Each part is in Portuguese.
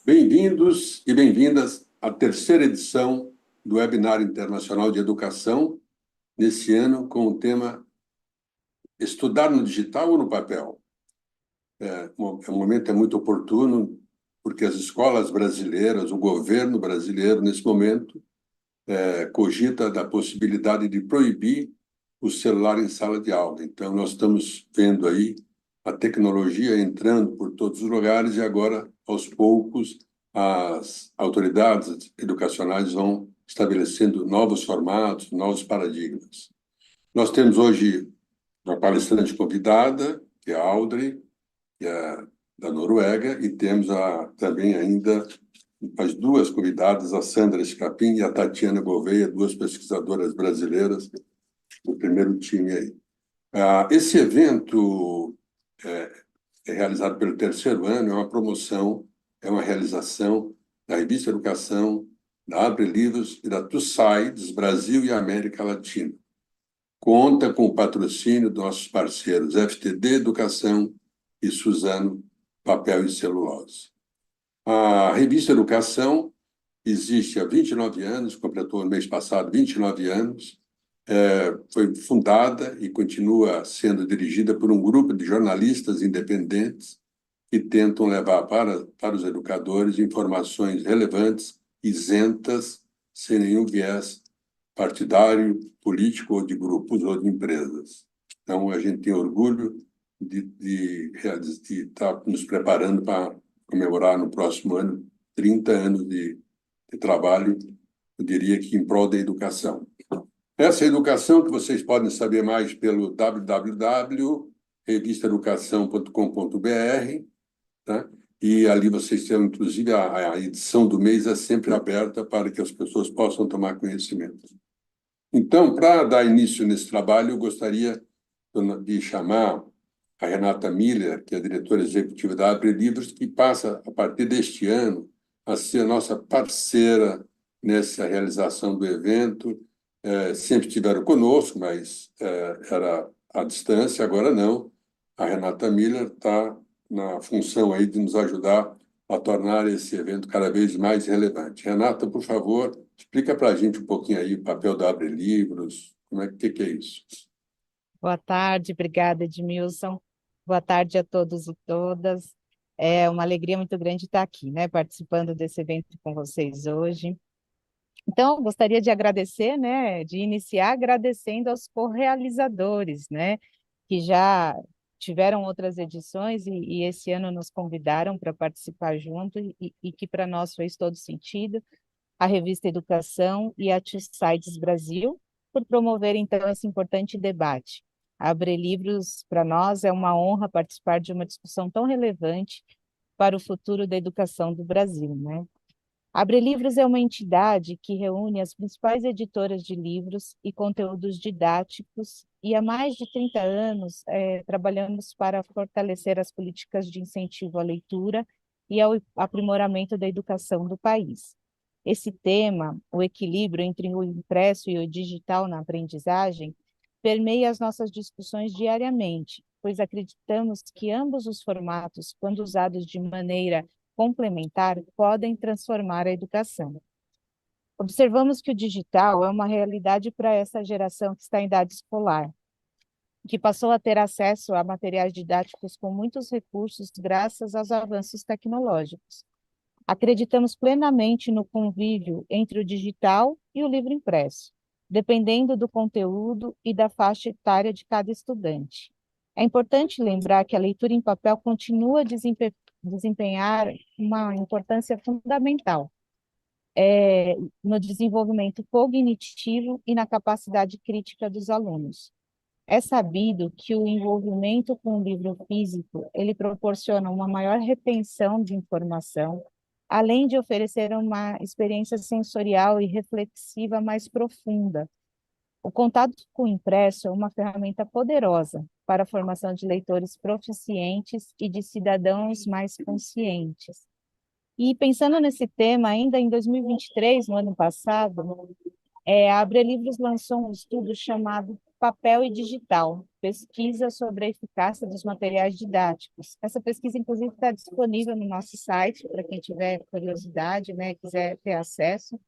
Bem-vindos e bem-vindas à terceira edição do Webinar Internacional de Educação, nesse ano com o tema Estudar no Digital ou no Papel? O momento é muito oportuno, porque as escolas brasileiras, o governo brasileiro, nesse momento, cogita da possibilidade de proibir o celular em sala de aula. Então, nós estamos vendo aí a tecnologia entrando por todos os lugares e agora, aos poucos, as autoridades educacionais vão estabelecendo novos formatos, novos paradigmas. Nós temos hoje uma palestrante convidada, que é a Audrey, que é da Noruega, e temos também ainda as duas convidadas, a Sandra Escapim e a Tatiana Gouveia, duas pesquisadoras brasileiras do primeiro time aí. Esse evento é realizado pelo terceiro ano, é uma promoção, é uma realização da Revista Educação, da Abre Livros e da Tussides Brasil e América Latina. Conta com o patrocínio dos nossos parceiros FTD Educação e Suzano Papel e Celulose. A Revista Educação existe há 29 anos, completou no mês passado 29 anos, foi fundada e continua sendo dirigida por um grupo de jornalistas independentes que tentam levar para os educadores informações relevantes, isentas, sem nenhum viés partidário, político ou de grupos ou de empresas. Então, a gente tem orgulho de estar nos preparando para comemorar no próximo ano 30 anos de trabalho, eu diria que em prol da educação. Essa educação que vocês podem saber mais pelo www.revistaeducação.com.br, tá? E ali vocês têm, inclusive, a edição do mês é sempre aberta para que as pessoas possam tomar conhecimento. Então, para dar início nesse trabalho, eu gostaria de chamar a Renata Miller, que é a diretora executiva da Abre Livros, que passa, a partir deste ano, a ser a nossa parceira nessa realização do evento. Sempre estiveram conosco, mas era à distância, agora não. A Renata Miller está na função aí de nos ajudar a tornar esse evento cada vez mais relevante. Renata, por favor, explica para a gente um pouquinho aí o papel da Abre Livros, como é que é isso? Boa tarde, obrigada, Edmilson. Boa tarde a todos e todas. É uma alegria muito grande estar aqui, né, participando desse evento com vocês hoje. Então, gostaria de agradecer, né, de iniciar agradecendo aos correalizadores, né, que já tiveram outras edições e esse ano nos convidaram para participar junto e que para nós fez todo sentido. A Revista Educação e a Tussides Brasil, por promover, então, esse importante debate. Abre Livros, para nós, é uma honra participar de uma discussão tão relevante para o futuro da educação do Brasil, né? Abre Livros é uma entidade que reúne as principais editoras de livros e conteúdos didáticos e há mais de 30 anos trabalhamos para fortalecer as políticas de incentivo à leitura e ao aprimoramento da educação do país. Esse tema, o equilíbrio entre o impresso e o digital na aprendizagem, permeia as nossas discussões diariamente, pois acreditamos que ambos os formatos, quando usados de maneira complementar, podem transformar a educação. Observamos que o digital é uma realidade para essa geração que está em idade escolar, que passou a ter acesso a materiais didáticos com muitos recursos graças aos avanços tecnológicos. Acreditamos plenamente no convívio entre o digital e o livro impresso, dependendo do conteúdo e da faixa etária de cada estudante. É importante lembrar que a leitura em papel continua a desempenhar uma importância fundamental no desenvolvimento cognitivo e na capacidade crítica dos alunos. É sabido que o envolvimento com o livro físico, ele proporciona uma maior retenção de informação, além de oferecer uma experiência sensorial e reflexiva mais profunda. O contato com o impresso é uma ferramenta poderosa para a formação de leitores proficientes e de cidadãos mais conscientes. E pensando nesse tema, ainda em 2023, no ano passado, a Abre Livros lançou um estudo chamado Papel e Digital, pesquisa sobre a eficácia dos materiais didáticos. Essa pesquisa, inclusive, está disponível no nosso site, para quem tiver curiosidade, né, quiser ter acesso.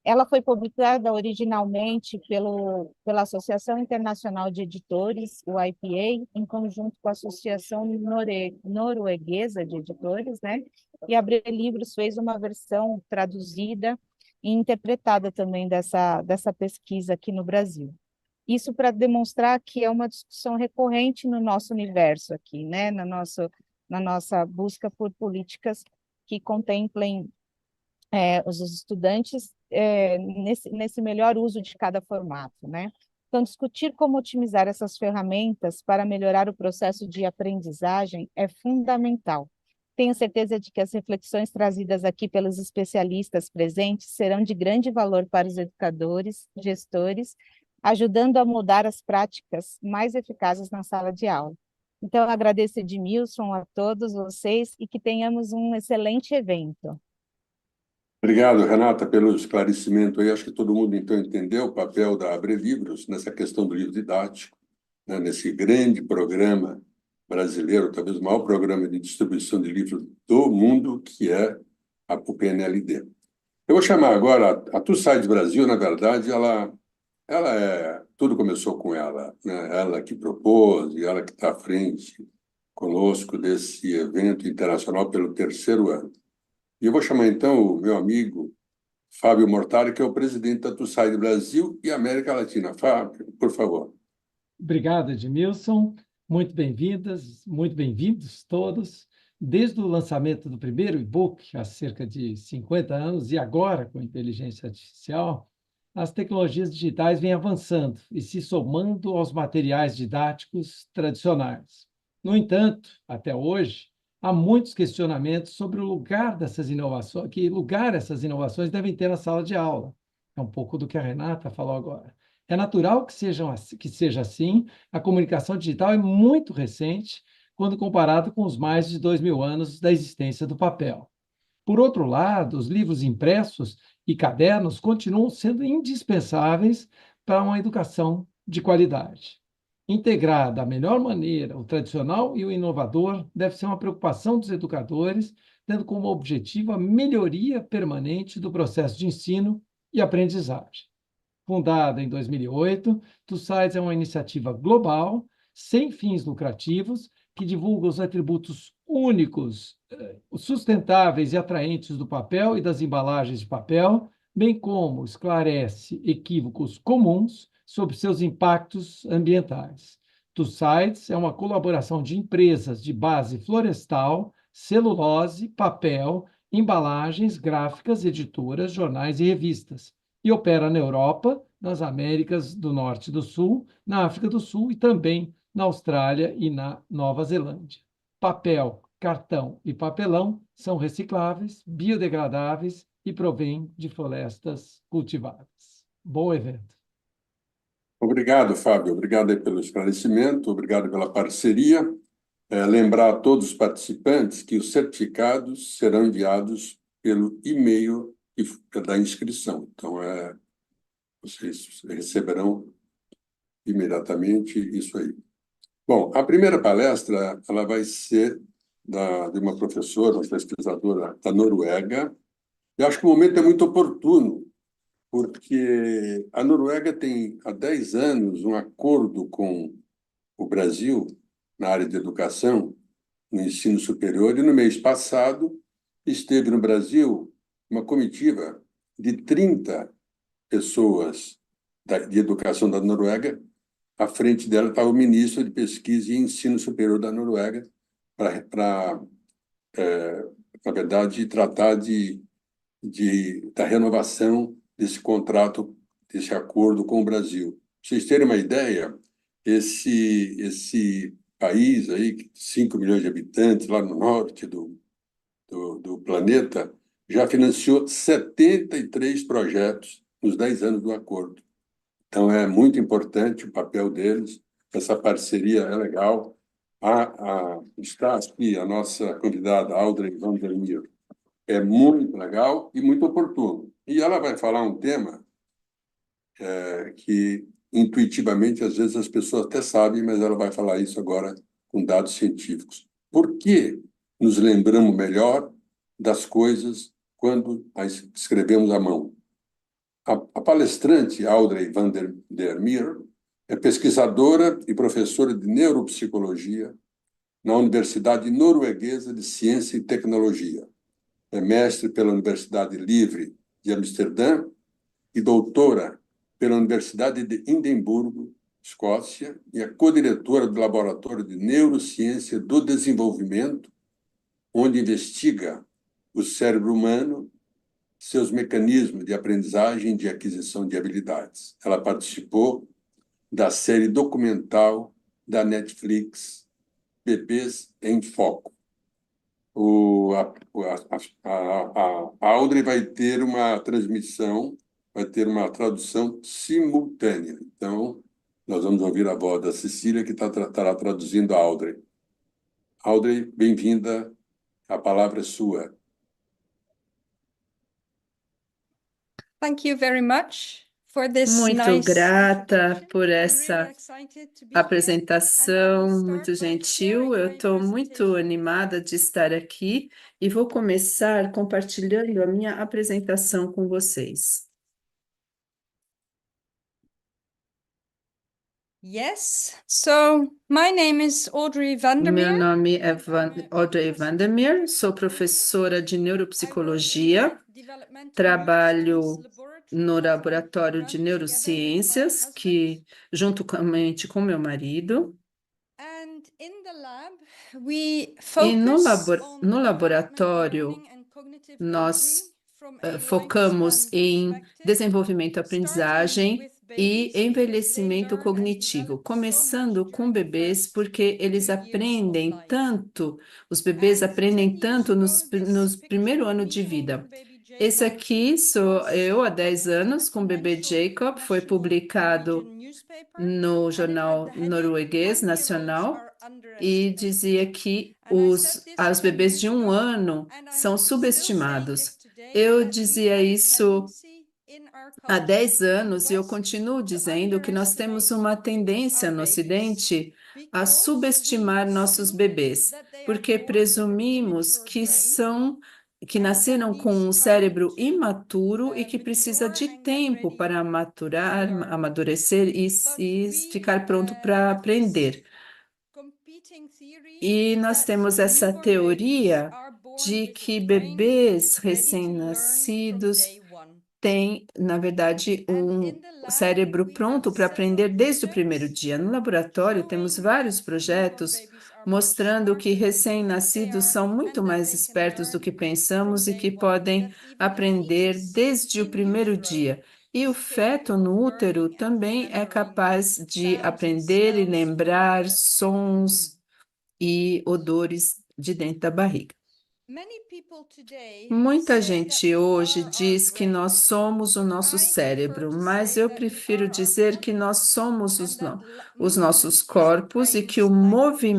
Ela foi publicada originalmente pela Associação Internacional de Editores, o IPA, em conjunto com a Associação Norueguesa de Editores, né? E a Abril Livros fez uma versão traduzida e interpretada também dessa pesquisa aqui no Brasil. Isso para demonstrar que é uma discussão recorrente no nosso universo aqui, né? Na nossa busca por políticas que contemplem os estudantes nesse melhor uso de cada formato, né? Então, discutir como otimizar essas ferramentas para melhorar o processo de aprendizagem é fundamental. Tenho certeza de que as reflexões trazidas aqui pelos especialistas presentes serão de grande valor para os educadores, gestores, ajudando a mudar as práticas mais eficazes na sala de aula. Então, eu agradeço, Edmilson, a todos vocês e que tenhamos um excelente evento. Obrigado, Renata, pelo esclarecimento aí. Acho que todo mundo, então, entendeu o papel da Abre Livros nessa questão do livro didático, né, nesse grande programa brasileiro, talvez o maior programa de distribuição de livros do mundo, que é o PNLD. Eu vou chamar agora a Two Sides Brasil, na verdade, tudo começou com ela, né? Ela que propôs e ela que está à frente conosco desse evento internacional pelo terceiro ano. E eu vou chamar, então, o meu amigo Fábio Mortari, que é o presidente da Two Sides Brasil e América Latina. Fábio, por favor. Obrigado, Edmilson. Muito bem-vindas, muito bem-vindos todos. Desde o lançamento do primeiro e-book, há cerca de 50 anos, e agora com a inteligência artificial, as tecnologias digitais vêm avançando e se somando aos materiais didáticos tradicionais. No entanto, até hoje, há muitos questionamentos sobre o lugar dessas inovações, que lugar essas inovações devem ter na sala de aula. É um pouco do que a Renata falou agora. É natural que seja assim. A comunicação digital é muito recente quando comparado com os mais de 2.000 anos da existência do papel. Por outro lado, os livros impressos e cadernos continuam sendo indispensáveis para uma educação de qualidade. Integrar da melhor maneira o tradicional e o inovador deve ser uma preocupação dos educadores, tendo como objetivo a melhoria permanente do processo de ensino e aprendizagem. Fundada em 2008, Two Sides é uma iniciativa global, sem fins lucrativos, que divulga os atributos únicos, sustentáveis e atraentes do papel e das embalagens de papel, bem como esclarece equívocos comuns sobre seus impactos ambientais. Two Sides é uma colaboração de empresas de base florestal, celulose, papel, embalagens, gráficas, editoras, jornais e revistas e opera na Europa, nas Américas do Norte e do Sul, na África do Sul e também na Austrália e na Nova Zelândia. Papel, cartão e papelão são recicláveis, biodegradáveis e provêm de florestas cultivadas. Bom evento. Obrigado, Fábio. Obrigado aí pelo esclarecimento, obrigado pela parceria. Lembrar a todos os participantes que os certificados serão enviados pelo e-mail da inscrição. Então, vocês receberão imediatamente isso aí. Bom, a primeira palestra ela vai ser de uma professora, uma pesquisadora da Noruega. Eu acho que o momento é muito oportuno, porque a Noruega tem há 10 anos um acordo com o Brasil na área de educação, no ensino superior, e no mês passado esteve no Brasil uma comitiva de 30 pessoas de educação da Noruega. À frente dela estava o ministro de Pesquisa e Ensino Superior da Noruega, na verdade, tratar da renovação desse contrato, desse acordo com o Brasil. Para vocês terem uma ideia, esse país aí, 5 milhões de habitantes, lá no norte do planeta, já financiou 73 projetos nos 10 anos do acordo. Então, é muito importante o papel deles, essa parceria é legal. Está aqui a nossa convidada, Audrey van der Meer, é muito legal e muito oportuno. E ela vai falar um tema que intuitivamente, às vezes as pessoas até sabem, mas ela vai falar isso agora com dados científicos. Por que nos lembramos melhor das coisas quando as escrevemos à mão? A palestrante Audrey van der Meer é pesquisadora e professora de neuropsicologia na Universidade Norueguesa de Ciência e Tecnologia. É mestre pela Universidade Livre de Amsterdã e doutora pela Universidade de Edimburgo, Escócia, e é co-diretora do Laboratório de Neurociência do Desenvolvimento, onde investiga o cérebro humano, seus mecanismos de aprendizagem e de aquisição de habilidades. Ela participou da série documental da Netflix, Bebês em Foco. A Audrey vai ter uma transmissão, vai ter uma tradução simultânea. Então, nós vamos ouvir a voz da Cecília, que estará traduzindo a Audrey. Audrey, bem-vinda, a palavra é sua. Thank you very much for this Muito nice grata por introduction. I'm essa really excited to be here. apresentação muito And I will start by gentil. Eu sharing estou my muito presentation. animada de estar aqui e vou começar compartilhando a minha apresentação com vocês. Yes, so my name is Audrey van der Meu Meer. nome é Audrey van der Meer, sou professora de neuropsicologia, trabalho no laboratório de neurociências, que juntamente com meu marido, And in the lab, we e no focus on laboratório development, learning and cognitive nós aging from a focamos lifespan em perspective, desenvolvimento e starting aprendizagem with e babies envelhecimento because they learn and cognitivo, develop so começando much com during the bebês, first porque eles 2 years of aprendem life. tanto, os bebês And aprendem 10 years tanto ago, nos this primeiro picture of ano me de vida. holding baby Esse Jacob aqui sou was eu há 10 published in anos a com o bebê financial Jacob, foi national publicado Norwegian newspaper, no and it had jornal the heading norueguês 1-year-olds nacional are e underestimated. dizia que And I said this os 10 bebês de years ago, ano and são I'm still saying subestimados. this today, Eu that we dizia have a isso tendency in our há culture 10 in the anos e eu West continuo to dizendo que nós temos underestimate uma tendência our no babies Ocidente a because subestimar we nossos assume bebês, that they are porque born with an presumimos immature que brain que and that nasceram com needs um time cérebro to imaturo e que precisa mature de and get tempo ready para maturar, to learn. amadurecer But e we ficar pronto para have this aprender. competing theory E nós that temos essa newborn babies teoria are born de with a que brain bebês ready to learn from recém-nascidos day one. têm, na verdade, And um in the lab, cérebro we have pronto para aprender several desde o primeiro projects dia. No laboratório, temos showing vários that newborn projetos babies are much mostrando que smarter than we think they recém-nascidos are são and muito that mais they can espertos do learn que from pensamos e day que one, podem that even the aprender fetus desde o in primeiro utero dia. E o is feto capable no of útero learning and também é remembering capaz de sounds and aprender e smells from lembrar the sons womb. e odores de dentro da barriga. Many people today Muita say that gente we hoje are our diz que brain. nós somos o nosso I prefer cérebro, to mas say eu that we prefiro are our dizer que body nós somos and that os nossos movement is the corpos e que o brain's language.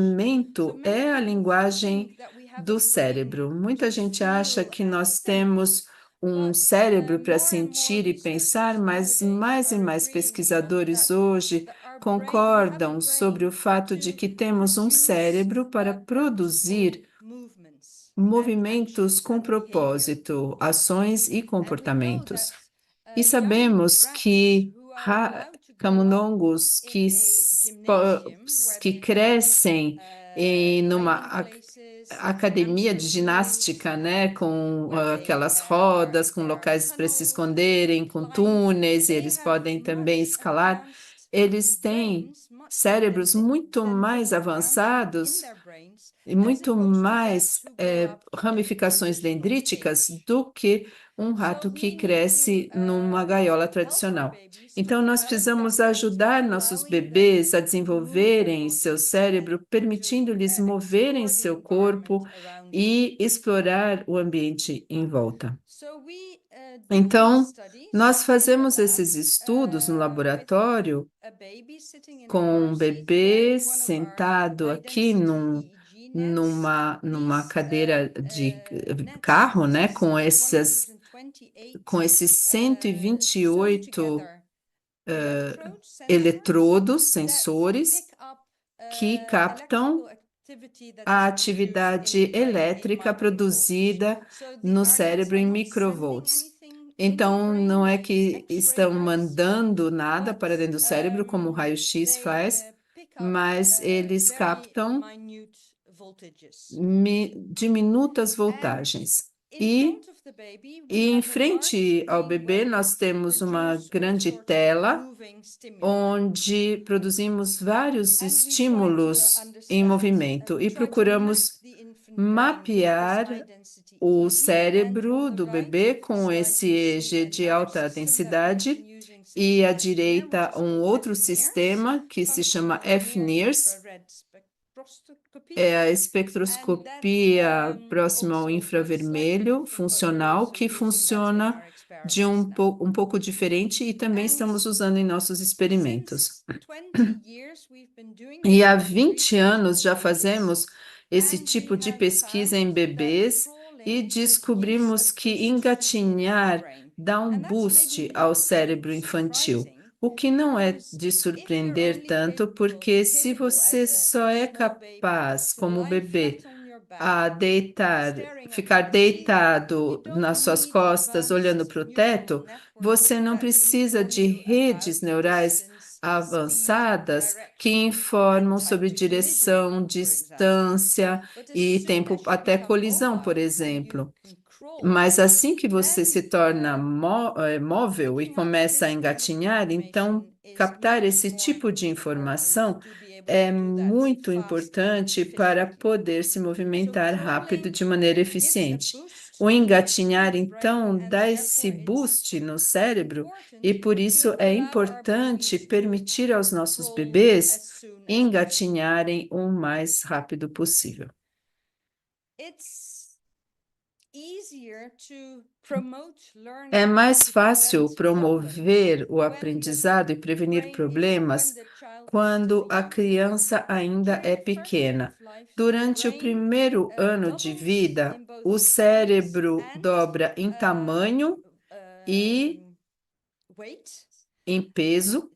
So movimento many é a people linguagem think that we have a do brain cérebro. Muita to gente acha feel que and nós think, temos um but cérebro para more and more sentir e pensar, researchers mas nowadays mais e are mais agreeing with us pesquisadores that hoje our brain, we have a concordam sobre brain o fato de to que temos um produce cérebro para purposeful produzir movements and movimentos actions com and behavior. propósito, ações e And we know comportamentos. that E young sabemos brats que who are allowed to grow up camundongos in a gymnasium where que they have crescem em numa hiding places and academia hamster de wheels ginástica, né, com where they aquelas rodas, com there are locais para se tunnels and they can esconderem, com climb, túneis, e they eles have podem também much escalar. advanced Eles têm brains, much more cérebros muito mais developed in avançados their brains e as muito opposed to mais rats who grow up in ramificações traditional dendríticas cages. do que um rato So que we need to cresce numa gaiola help our tradicional. babies to Então, nós develop their precisamos brains ajudar by nossos allowing them bebês a to move their desenvolverem seu bodies cérebro, and to permitindo-lhes moverem explore the seu environment corpo around them. e explorar o ambiente em volta. So we do Então, these studies nós in the fazemos lab esses estudos no with laboratório a baby sitting in the com car um seat bebê wearing one of our sentado high aqui density EEG nets. numa These cadeira de nets carro, né, consist of 128 com esses sewn 128 together eletrodos, sensores, que captam a atividade elétrica produzida no cérebro em microvolts. Então, não é que estão mandando nada para dentro do cérebro, como o raio-x faz, mas eles captam diminutas voltagens. E em frente ao bebê, nós temos uma grande tela onde produzimos vários estímulos em movimento e procuramos mapear o cérebro do bebê com esse EEG de alta densidade e à direita um outro sistema que se chama FNIRS, é a espectroscopia próxima ao infravermelho funcional, que funciona de um pouco diferente e também estamos usando em nossos experimentos. E há 20 anos já fazemos esse tipo de pesquisa em bebês e descobrimos que engatinhar dá um boost ao cérebro infantil. O que não é de surpreender tanto, porque se você só é capaz, como bebê, a ficar deitado nas suas costas, olhando para o teto, você não precisa de redes neurais avançadas que informam sobre direção, distância e tempo até colisão, por exemplo. Mas assim que você se torna móvel e começa a engatinhar, então captar esse tipo de informação é muito importante para poder se movimentar rápido de maneira eficiente. O engatinhar, então, dá esse boost no cérebro e por isso é importante permitir aos nossos bebês engatinharem o mais rápido possível. É mais fácil promover o aprendizado e prevenir problemas quando a criança ainda é pequena. Durante o primeiro ano de vida, o cérebro dobra em tamanho e em peso.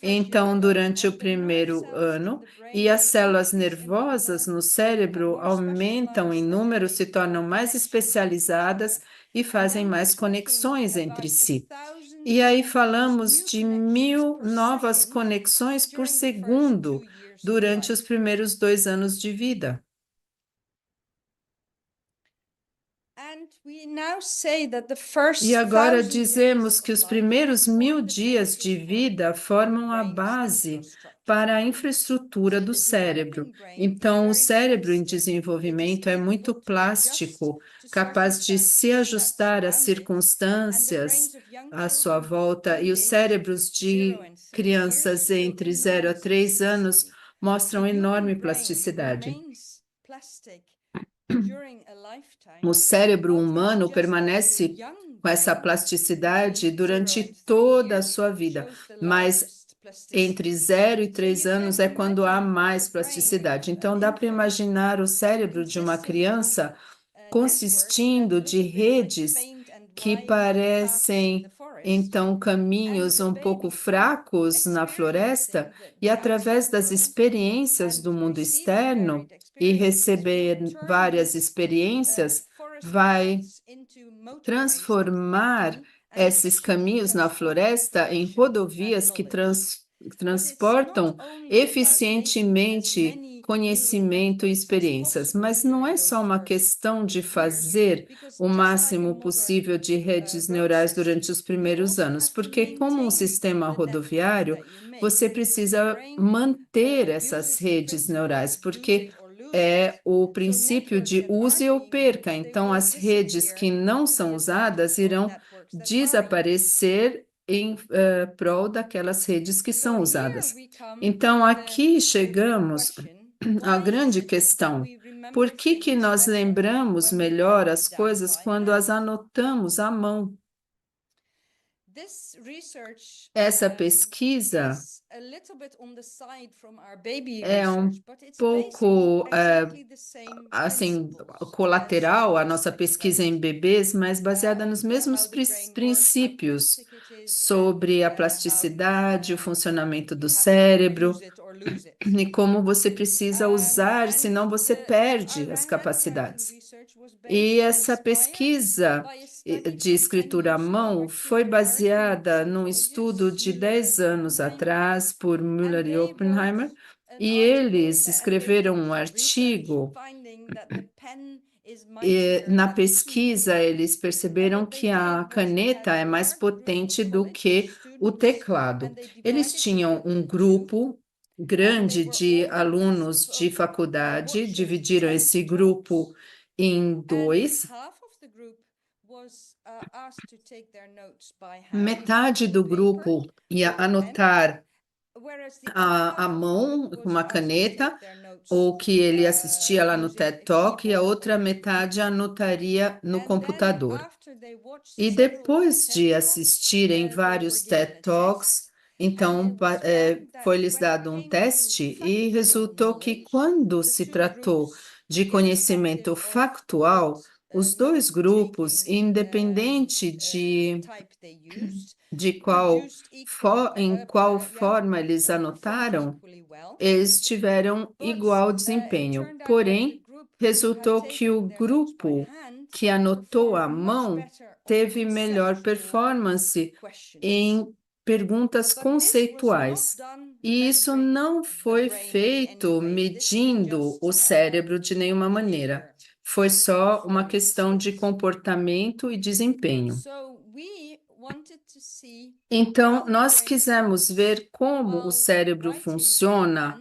Então, durante o primeiro ano, e as células nervosas no cérebro aumentam em número, se tornam mais especializadas e fazem mais conexões entre si. E aí falamos de 1000 novas conexões por segundo durante os primeiros 2 anos de vida. E agora dizemos que os primeiros 1000 dias de vida formam a base para a infraestrutura do cérebro. Então, o cérebro em desenvolvimento é muito plástico, capaz de se ajustar às circunstâncias à sua volta, e os cérebros de crianças entre 0 a 3 anos mostram enorme plasticidade. O cérebro humano permanece com essa plasticidade durante toda a sua vida, mas entre 0 e 3 anos é quando há mais plasticidade. Então, dá para imaginar o cérebro de uma criança consistindo de redes que parecem, então, caminhos um pouco fracos na floresta, e através das experiências do mundo externo e receber várias experiências, vai transformar esses caminhos na floresta em rodovias que transportam eficientemente conhecimento e experiências. Mas não é só uma questão de fazer o máximo possível de redes neurais durante os primeiros anos, porque como um sistema rodoviário, você precisa manter essas redes neurais, porque é o princípio de use ou perca. Então, as redes que não são usadas irão desaparecer em prol daquelas redes que são usadas. Então, aqui chegamos à grande questão. Por que nós lembramos melhor as coisas quando as anotamos à mão? Essa pesquisa é um pouco assim colateral à nossa pesquisa em bebês, mas baseada nos mesmos princípios sobre a plasticidade, o funcionamento do cérebro e como você precisa usar, senão você perde as capacidades. E essa pesquisa de escritura à mão foi baseada num estudo de 10 anos atrás por Müller e Oppenheimer, e eles escreveram um artigo e na pesquisa eles perceberam que a caneta é mais potente do que o teclado. Eles tinham um grupo grande de alunos de faculdade, dividiram esse grupo em dois. Metade do grupo ia anotar à mão com uma caneta, ou que ele assistia lá no TED Talk, e a outra metade anotaria no computador. E depois de assistirem vários TED Talks, então foi-lhes dado um teste e resultou que quando se tratou de conhecimento factual, os dois grupos, independente de em qual forma eles anotaram, eles tiveram igual desempenho. Porém, resultou que o grupo que anotou à mão teve melhor performance em perguntas conceituais. E isso não foi feito medindo o cérebro de nenhuma maneira. Foi só uma questão de comportamento e desempenho. Então, nós quisemos ver como o cérebro funciona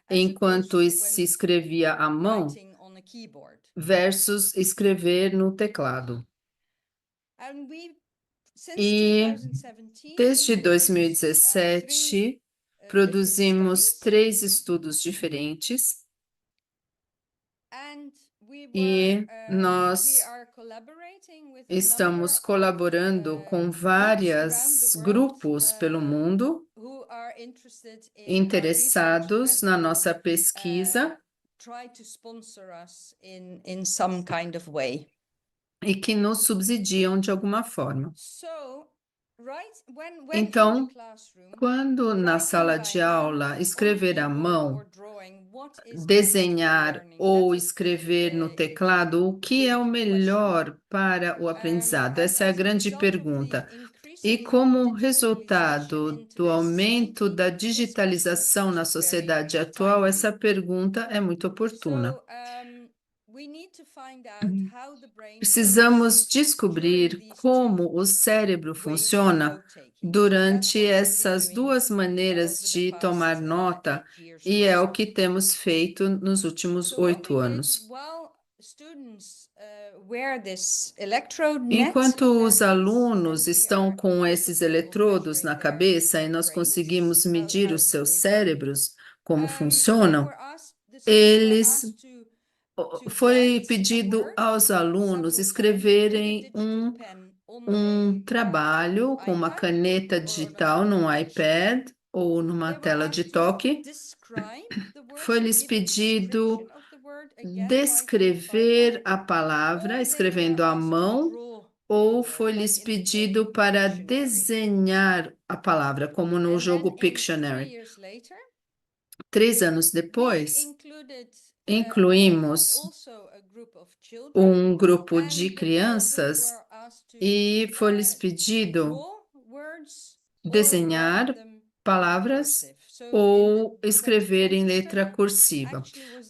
enquanto se escrevia à mão versus escrever no teclado. E desde 2017, produzimos 3 estudos diferentes e nós estamos colaborando com vários grupos pelo mundo interessados na nossa pesquisa e que nos subsidiam de alguma forma. Então, quando na sala de aula escrever à mão, desenhar ou escrever no teclado, o que é o melhor para o aprendizado? Essa é a grande pergunta. E como resultado do aumento da digitalização na sociedade atual, essa pergunta é muito oportuna. Precisamos descobrir como o cérebro funciona durante essas duas maneiras de tomar nota, e é o que temos feito nos últimos 8 anos. Enquanto os alunos estão com esses eletrodos na cabeça e nós conseguimos medir os seus cérebros, como funcionam, foi pedido aos alunos escreverem um trabalho com uma caneta digital num iPad ou numa tela de toque. Foi-lhes pedido descrever a palavra escrevendo à mão, ou foi-lhes pedido para desenhar a palavra, como no jogo Pictionary. 3 anos depois, incluímos um grupo de crianças e foi-lhes pedido desenhar palavras ou escrever em letra cursiva.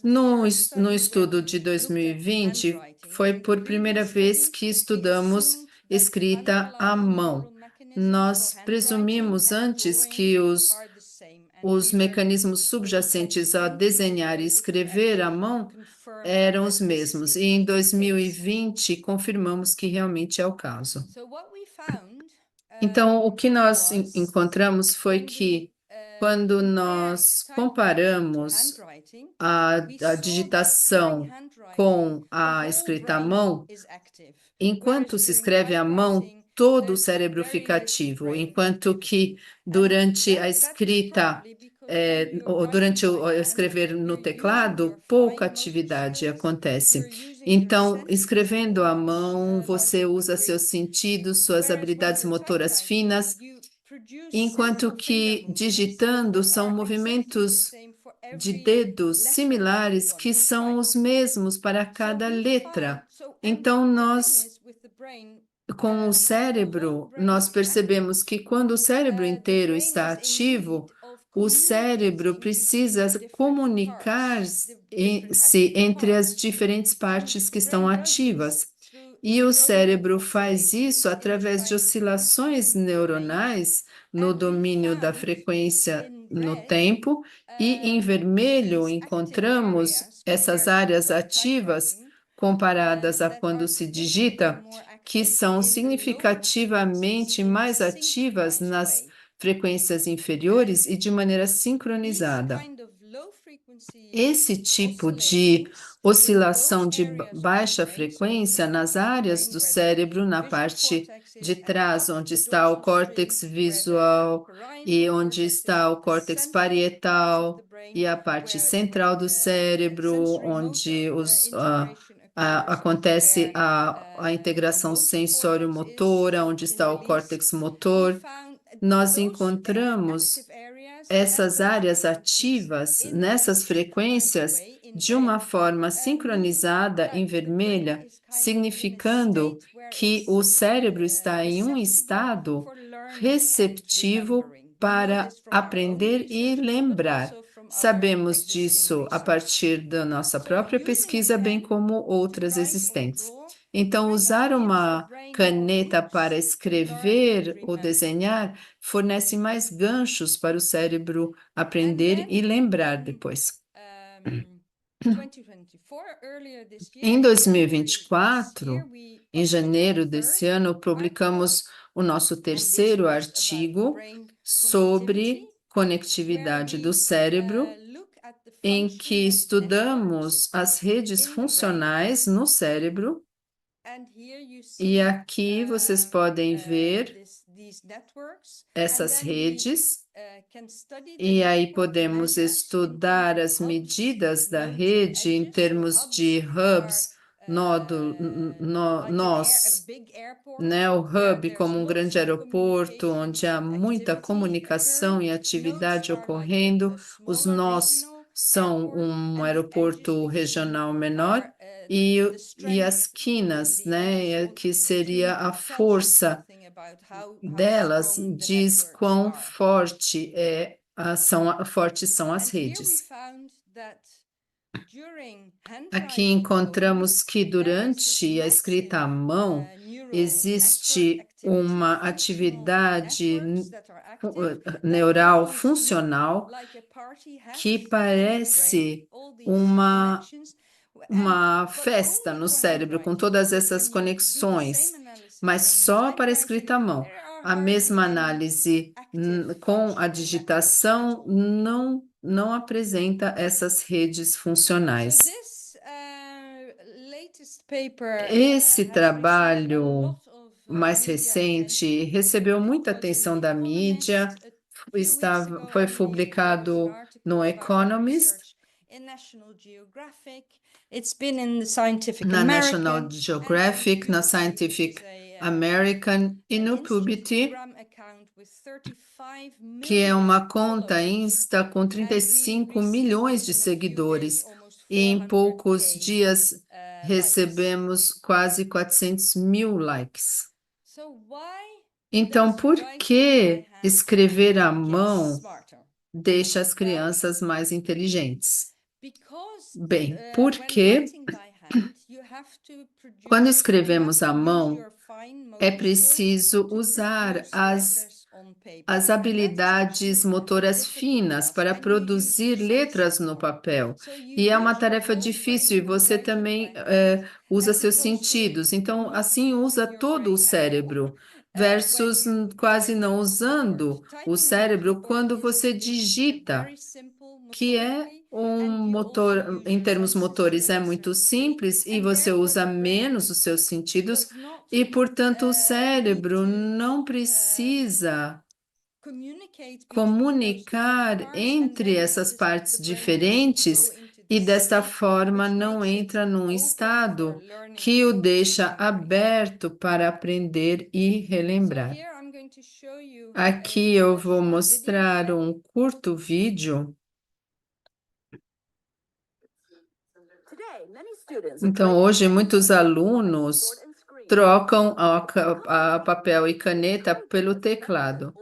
No estudo de 2020, foi por primeira vez que estudamos escrita à mão. Nós presumimos antes que os mecanismos subjacentes a desenhar e escrever à mão eram os mesmos, e em 2020 confirmamos que realmente é o caso. Então, o que nós encontramos foi que, quando nós comparamos a digitação com a escrita à mão, enquanto se escreve à mão, todo o cérebro fica ativo, enquanto que durante a escrita, ou durante o escrever no teclado, pouca atividade acontece. Então, escrevendo à mão, você usa seus sentidos, suas habilidades motoras finas, enquanto que digitando são movimentos de dedos similares que são os mesmos para cada letra. Então, com o cérebro, nós percebemos que quando o cérebro inteiro está ativo, o cérebro precisa comunicar-se entre as diferentes partes que estão ativas. E o cérebro faz isso através de oscilações neuronais no domínio da frequência no tempo, e em vermelho encontramos essas áreas ativas comparadas a quando se digita, que são significativamente mais ativas nas frequências inferiores e de maneira sincronizada. Esse tipo de oscilação de baixa frequência nas áreas do cérebro, na parte de trás, onde está o córtex visual e onde está o córtex parietal, e a parte central do cérebro, onde acontece a integração sensório-motora, onde está o córtex motor, nós encontramos essas áreas ativas nessas frequências de uma forma sincronizada em vermelha, significando que o cérebro está em um estado receptivo para aprender e lembrar. Sabemos disso a partir da nossa própria pesquisa, bem como outras existentes. Então, usar uma caneta para escrever ou desenhar fornece mais ganchos para o cérebro aprender e lembrar depois. Em 2024, em janeiro desse ano, publicamos o nosso terceiro artigo sobre conectividade do cérebro, em que estudamos as redes funcionais no cérebro. E aqui vocês podem ver essas redes, e aí podemos estudar as medidas da rede em termos de hubs, nós, né? O hub como um grande aeroporto, onde há muita comunicação e atividade ocorrendo. Os nós são um aeroporto regional menor, e as quinas, né, que seria a força delas, diz quão fortes são as redes. Aqui encontramos que durante a escrita à mão existe uma atividade neural funcional que parece uma festa no cérebro, com todas essas conexões, mas só para a escrita à mão. A mesma análise com a digitação não apresenta essas redes funcionais. Esse trabalho mais recente recebeu muita atenção da mídia, foi publicado no Economist, na National Geographic, na Scientific American e no PubMed, que é uma conta Insta com 35 milhões de seguidores, e em poucos dias recebemos quase 400 mil likes. Então, por que escrever à mão deixa as crianças mais inteligentes? Bem, porque quando escrevemos à mão, é preciso usar as habilidades motoras finas para produzir letras no papel. E é uma tarefa difícil, e você também usa seus sentidos. Então, assim, usa todo o cérebro, versus quase não usando o cérebro quando você digita. que é um motor, em termos motores, é muito simples e você usa menos os seus sentidos e, portanto, o cérebro não precisa comunicar entre essas partes diferentes e, desta forma, não entra num estado que o deixa aberto para aprender e relembrar. Aqui eu vou mostrar um curto vídeo. Então, hoje, muitos alunos trocam a papel e caneta pelo teclado.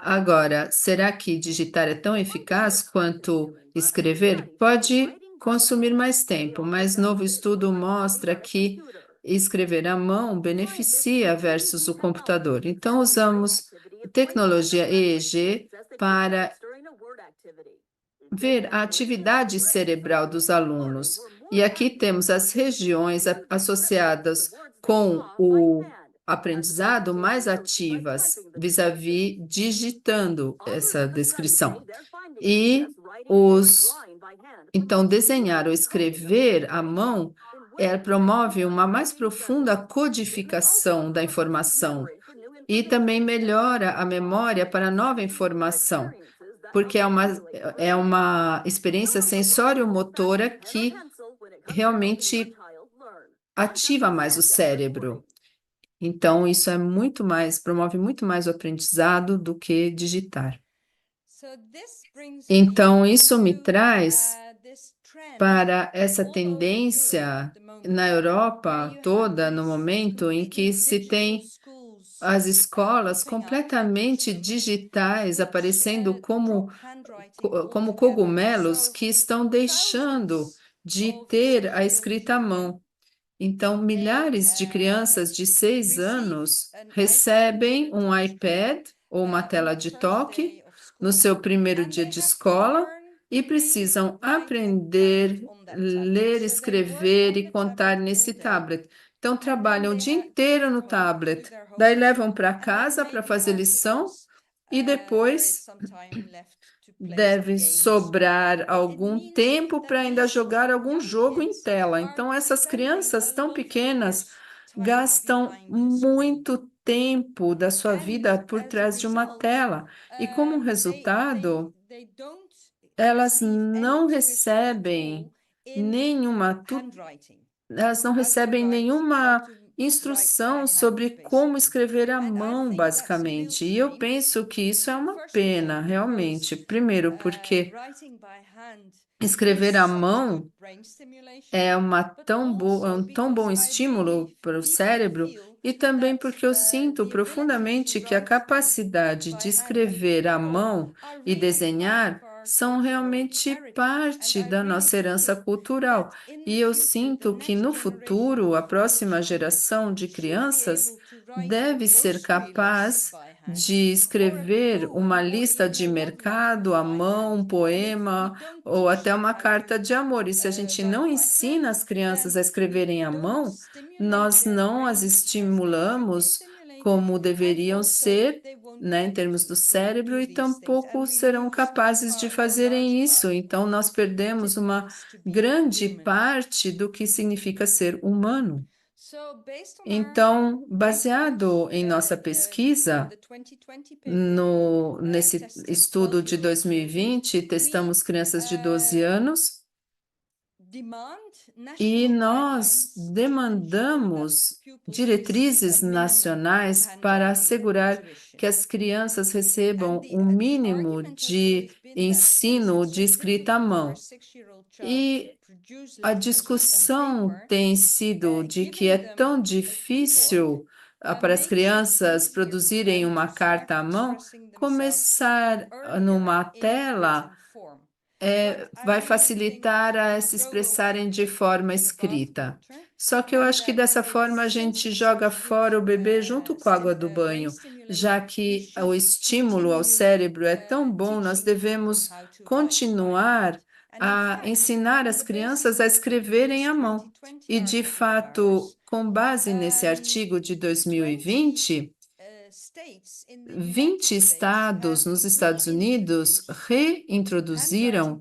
Agora, será que digitar é tão eficaz quanto escrever? Pode consumir mais tempo, mas novo estudo mostra que escrever à mão beneficia versus o computador. Então, usamos tecnologia EEG para ver a atividade cerebral dos alunos. E aqui temos as regiões associadas com o aprendizado mais ativas, vis-à-vis digitando essa descrição. E então, desenhar ou escrever à mão promove uma mais profunda codificação da informação e também melhora a memória para nova informação, porque é uma experiência sensório-motora que realmente ativa mais o cérebro. Então, isso promove muito mais o aprendizado do que digitar. Então, isso me traz para essa tendência na Europa toda, no momento em que se tem as escolas completamente digitais aparecendo como cogumelos que estão deixando de ter a escrita à mão. Então, milhares de crianças de 6 anos recebem um iPad ou uma tela de toque no seu primeiro dia de escola e precisam aprender, ler, escrever e contar nesse tablet. Então, trabalham o dia inteiro no tablet, daí levam para casa para fazer lição e depois deve sobrar algum tempo para ainda jogar algum jogo em tela. Então, essas crianças tão pequenas gastam muito tempo da sua vida por trás de uma tela. E como resultado, elas não recebem nenhuma instrução sobre como escrever à mão, basicamente. E eu penso que isso é uma pena, realmente. Primeiro, porque escrever à mão é um tão bom estímulo para o cérebro, e também porque eu sinto profundamente que a capacidade de escrever à mão e desenhar são realmente parte da nossa herança cultural. E eu sinto que no futuro, a próxima geração de crianças deve ser capaz de escrever uma lista de mercado à mão, um poema ou até uma carta de amor. E se a gente não ensina as crianças a escreverem à mão, nós não as estimulamos como deveriam ser, né, em termos do cérebro, e tampouco serão capazes de fazerem isso. Então, nós perdemos uma grande parte do que significa ser humano. Então, baseado em nossa pesquisa, nesse estudo de 2020, testamos crianças de 12 anos e nós demandamos diretrizes nacionais para assegurar que as crianças recebam um mínimo de ensino de escrita à mão. E a discussão tem sido de que é tão difícil para as crianças produzirem uma carta à mão, começar numa tela vai facilitar a se expressarem de forma escrita. Só que eu acho que dessa forma a gente joga fora o bebê junto com a água do banho, já que o estímulo ao cérebro é tão bom, nós devemos continuar a ensinar as crianças a escreverem à mão. E, de fato, com base nesse artigo de 2020, 20 estados nos Estados Unidos reintroduziram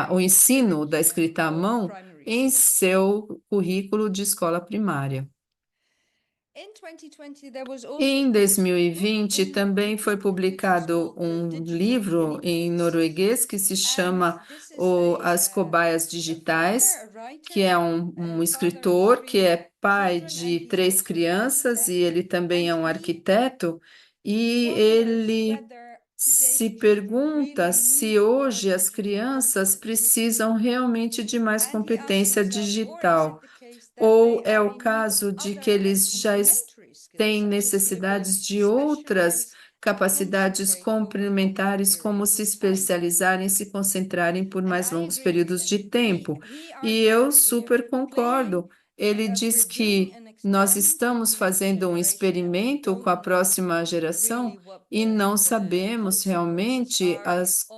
o ensino da escrita à mão em seu currículo de escola primária. Em 2020, também foi publicado um livro em norueguês que se chama As Cobaias Digitais, que é um escritor que é pai de 3 crianças e ele também é um arquiteto, e ele se pergunta se hoje as crianças precisam realmente de mais competência digital, ou é o caso de que eles já têm necessidades de outras capacidades complementares, como se especializarem, se concentrarem por mais longos períodos de tempo. E eu super concordo. Ele diz que nós estamos fazendo um experimento com a próxima geração e não sabemos realmente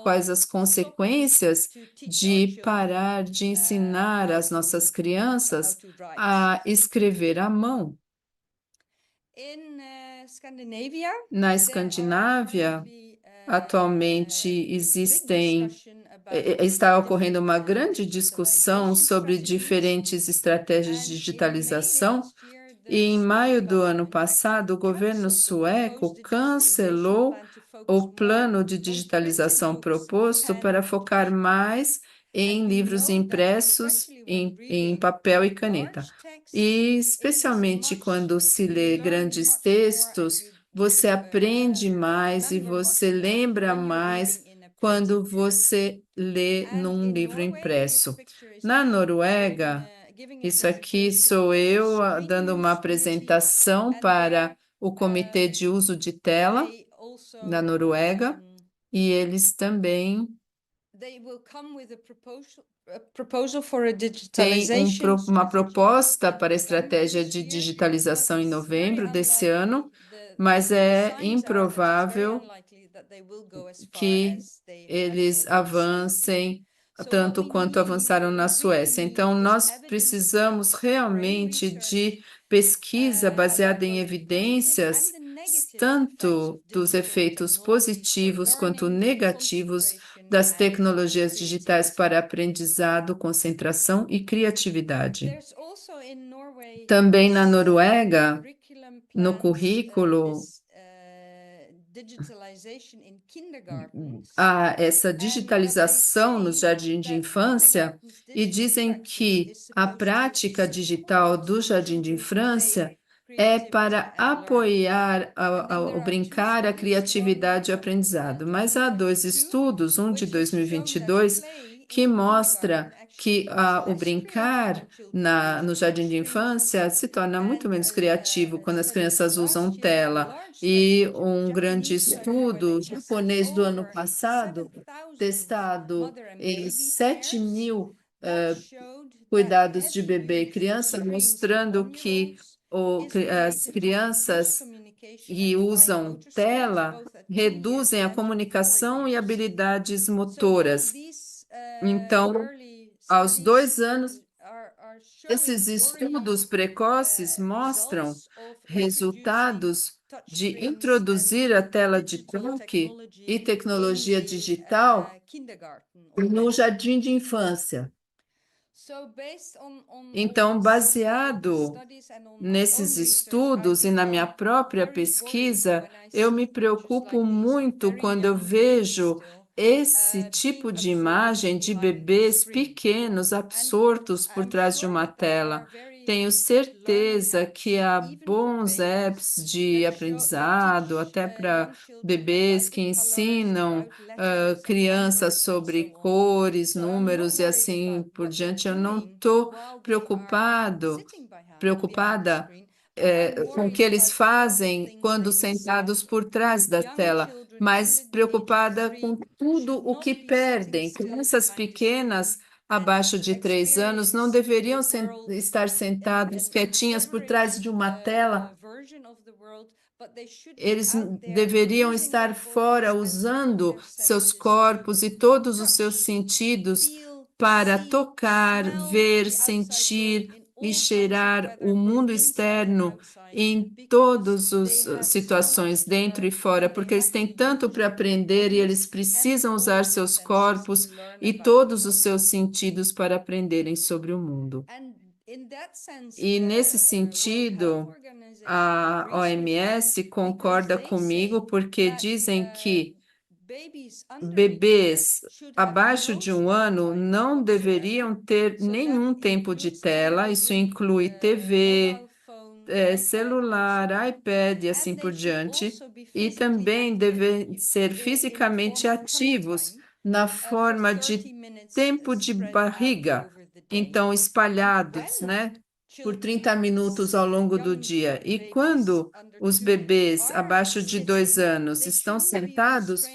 quais as consequências de parar de ensinar as nossas crianças a escrever à mão. Na Escandinávia, atualmente está ocorrendo uma grande discussão sobre diferentes estratégias de digitalização, e em maio do ano passado, o governo sueco cancelou o plano de digitalização proposto para focar mais em livros impressos em papel e caneta. E, especialmente quando se lê grandes textos, você aprende mais e você lembra mais quando você lê num livro impresso. Na Noruega, isso aqui sou eu dando uma apresentação para o Comitê de Uso de Tela na Noruega, e eles também têm uma proposta para a estratégia de digitalização em novembro desse ano, mas é improvável que eles avancem tanto quanto avançaram na Suécia. Então, nós precisamos realmente de pesquisa baseada em evidências, tanto dos efeitos positivos quanto negativos das tecnologias digitais para aprendizado, concentração e criatividade. Também na Noruega, no currículo, essa digitalização nos jardins de infância, e dizem que a prática digital do jardim de infância é para apoiar o brincar, a criatividade e o aprendizado. Mas há 2 estudos, um de 2022, que mostra que o brincar no jardim de infância se torna muito menos criativo quando as crianças usam tela. E um grande estudo japonês do ano passado, testado em 7.000 cuidados de bebê e criança, mostrando que as crianças que usam tela reduzem a comunicação e habilidades motoras. Então, aos 2 anos, esses estudos precoces mostram resultados de introduzir a tela de toque e tecnologia digital no jardim de infância. Então, baseado nesses estudos e na minha própria pesquisa, eu me preocupo muito quando eu vejo esse tipo de imagem de bebês pequenos absortos por trás de uma tela. Tenho certeza que há bons apps de aprendizado, até para bebês que ensinam crianças sobre cores, números e assim por diante. Eu não estou preocupada com o que eles fazem quando sentados por trás da tela, mas preocupada com tudo o que perdem. Crianças pequenas, abaixo de 3 anos, não deveriam estar sentadas quietinhas por trás de uma tela. Eles deveriam estar fora, usando seus corpos e todos os seus sentidos para tocar, ver, sentir, e cheirar o mundo externo em todas as situações, dentro e fora, porque eles têm tanto para aprender e eles precisam usar seus corpos e todos os seus sentidos para aprenderem sobre o mundo. E nesse sentido, a OMS concorda comigo porque dizem que bebês abaixo de 1 ano não deveriam ter nenhum tempo de tela, isso inclui TV, celular, iPad e assim por diante, e também devem ser fisicamente ativos na forma de tempo de barriga, então espalhados, né, por 30 minutos ao longo do dia. E quando os bebês abaixo de 2 anos estão sentados,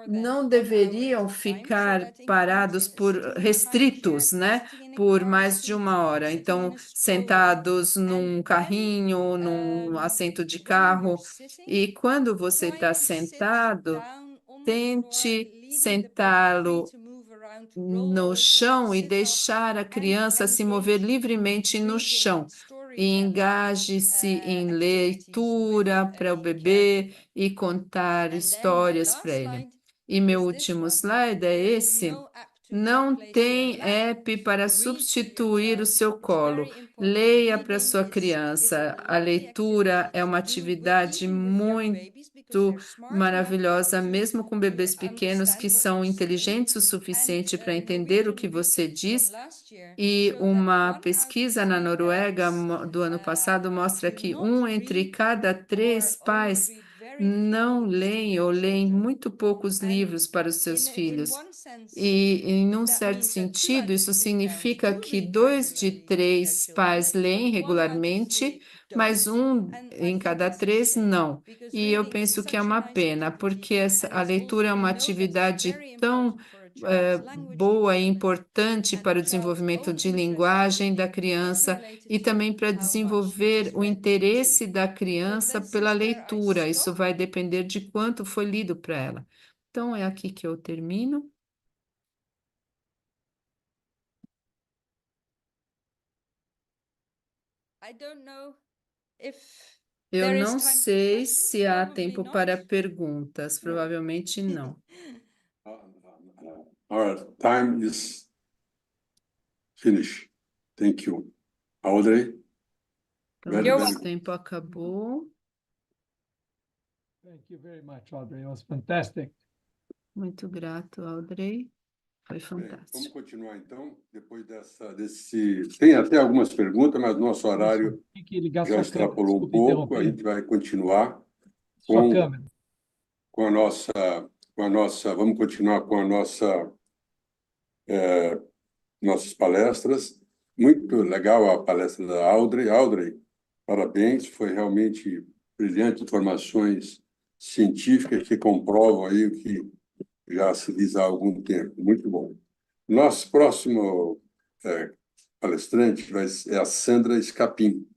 não deveriam ficar parados restritos, né, por mais de 1 hora. Então, sentados num carrinho, num assento de carro. E quando você está sentado, tente sentá-lo no chão e deixar a criança se mover livremente no chão. E engaje-se em leitura para o bebê e contar histórias para ele. E meu último slide é esse. Não tem app para substituir o seu colo. Leia para sua criança. A leitura é uma atividade muito maravilhosa, mesmo com bebês pequenos que são inteligentes o suficiente para entender o que você diz. E uma pesquisa na Noruega do ano passado mostra que 1 entre cada 3 pais não leem ou leem muito poucos livros para os seus filhos. E, em um certo sentido, isso significa que 2 de 3 pais leem regularmente, mas 1 em cada 3 não. E eu penso que é uma pena, porque a leitura é uma atividade tão boa e importante para o desenvolvimento de linguagem da criança e também para desenvolver o interesse da criança pela leitura. Isso vai depender de quanto foi lido para ela. Então, é aqui que eu termino. Eu não sei se há tempo para perguntas, provavelmente não. Our time is finished. Thank you. Audrey? Então, nosso tempo acabou. Thank you very much, Audrey. It was fantastic. Muito grato, Audrey. Foi Bem, vamos fantástico. continuar então, depois desse... Tem até algumas perguntas, mas nosso horário Tem que ligar já sua câmera. extrapolou um Desculpe pouco. A interromper. gente vai continuar Sua com, câmera. com a nossa... Vamos continuar com a nossas palestras. Muito legal a palestra da Audrey. Audrey, parabéns, foi realmente brilhante, informações científicas que comprovam aí o que já se diz há algum tempo. Muito bom. Nosso próximo palestrante é a Sandra Scapin.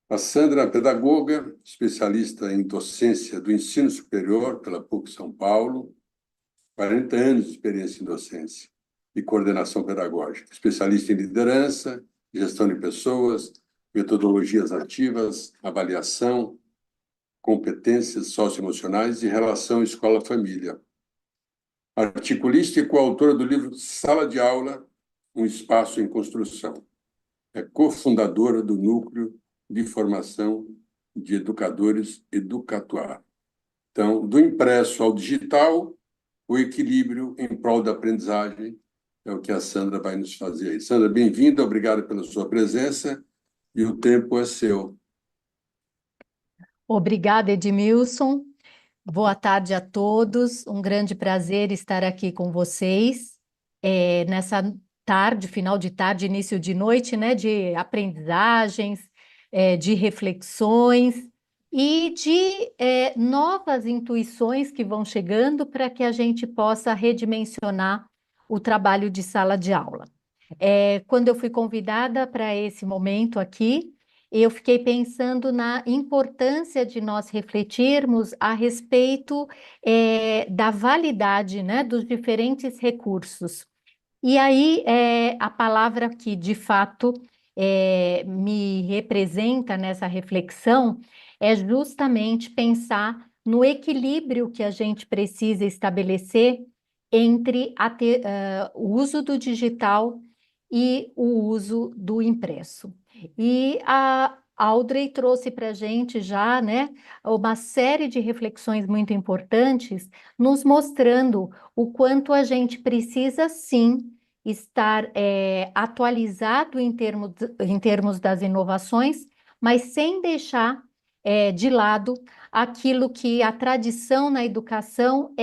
A Sandra é pedagoga, especialista em docência do ensino superior pela PUC São Paulo, 40 anos de experiência em docência e coordenação pedagógica, especialista em liderança, gestão de pessoas, metodologias ativas, avaliação, competências socioemocionais e relação escola-família. Articulista e coautora do livro Sala de Aula, um espaço em construção. É cofundadora do Núcleo de Formação de Educadores Educatuar. Então, do impresso ao digital, o equilíbrio em prol da aprendizagem é o que a Sandra vai nos fazer aí. Sandra, bem-vinda, obrigado pela sua presença e o tempo é seu. Obrigada, Edmilson. Boa tarde a todos. Um grande prazer estar aqui com vocês nessa tarde, final de tarde, início de noite, né, de aprendizagens, de reflexões e de novas intuições que vão chegando para que a gente possa redimensionar o trabalho de sala de aula. Quando eu fui convidada para esse momento aqui, eu fiquei pensando na importância de nós refletirmos a respeito da validade, né, dos diferentes recursos. E aí, a palavra que, de fato, me representa nessa reflexão é justamente pensar no equilíbrio que a gente precisa estabelecer entre o uso do digital e o uso do impresso. E a Audrey trouxe para a gente já, né, uma série de reflexões muito importantes, nos mostrando o quanto a gente precisa, sim, estar atualizado em termos das inovações, mas sem deixar de lado aquilo que a tradição na educação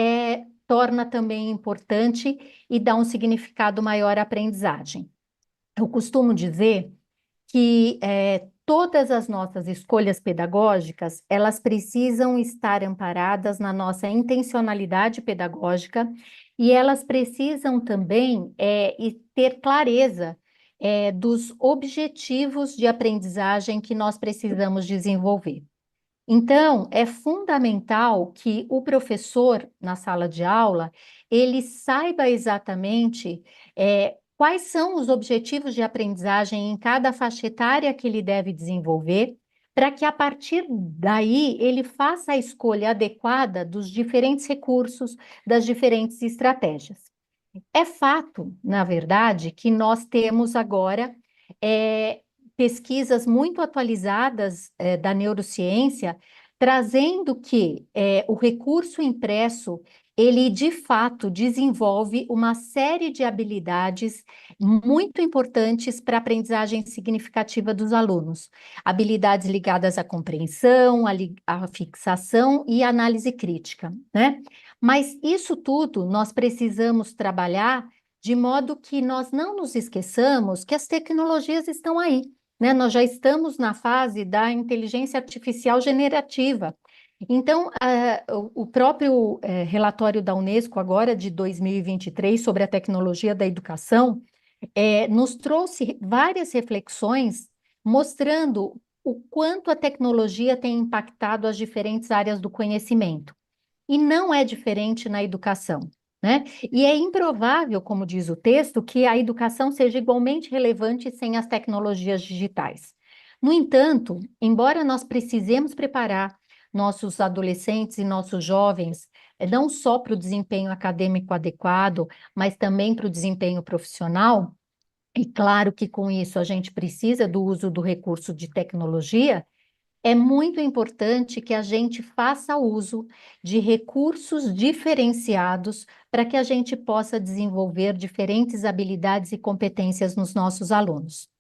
torna também importante e dá um significado maior à aprendizagem. Eu costumo dizer que todas as nossas escolhas pedagógicas, elas precisam estar amparadas na nossa intencionalidade pedagógica e elas precisam também ter clareza dos objetivos de aprendizagem que nós precisamos desenvolver. Então, é fundamental que o professor, na sala de aula, ele saiba exatamente quais são os objetivos de aprendizagem em cada faixa etária que ele deve desenvolver, para que a partir daí ele faça a escolha adequada dos diferentes recursos, das diferentes estratégias. É fato, na verdade, que nós temos agora pesquisas muito atualizadas da neurociência, trazendo que o recurso impresso, ele de fato desenvolve uma série de habilidades muito importantes para a aprendizagem significativa dos alunos. Habilidades ligadas à compreensão, à fixação e análise crítica, né? Mas isso tudo nós precisamos trabalhar de modo que nós não nos esqueçamos que as tecnologias estão aí, né? Nós já estamos na fase da inteligência artificial generativa. Então, o próprio relatório da Unesco, agora de 2023, sobre a tecnologia da educação, nos trouxe várias reflexões mostrando o quanto a tecnologia tem impactado as diferentes áreas do conhecimento. E não é diferente na educação, né? E é improvável, como diz o texto, que a educação seja igualmente relevante sem as tecnologias digitais. No entanto, embora nós precisemos preparar nossos adolescentes e nossos jovens, não só para o desempenho acadêmico adequado, mas também para o desempenho profissional, e claro que com isso a gente precisa do uso do recurso de tecnologia, é muito importante que a gente faça uso de recursos diferenciados para que a gente possa desenvolver diferentes habilidades e competências nos nossos alunos.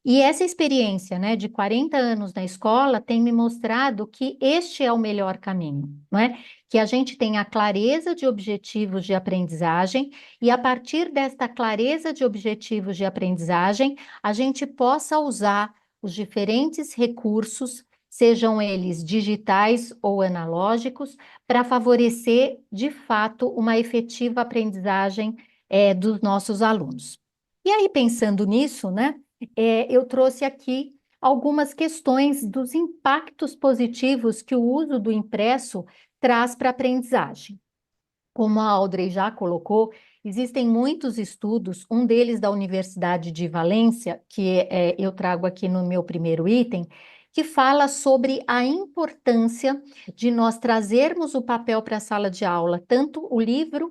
E essa experiência, né, de 40 anos na escola tem me mostrado que este é o melhor caminho, não é? Que a gente tenha a clareza de objetivos de aprendizagem e a partir desta clareza de objetivos de aprendizagem, a gente possa usar os diferentes recursos, sejam eles digitais ou analógicos, para favorecer, de fato, uma efetiva aprendizagem dos nossos alunos. E aí, pensando nisso, né, eu trouxe aqui algumas questões dos impactos positivos que o uso do impresso traz para a aprendizagem. Como a Audrey já colocou, existem muitos estudos, um deles da Universidade de Valência, que eu trago aqui no meu primeiro item, que fala sobre a importância de nós trazermos o papel para a sala de aula, tanto o livro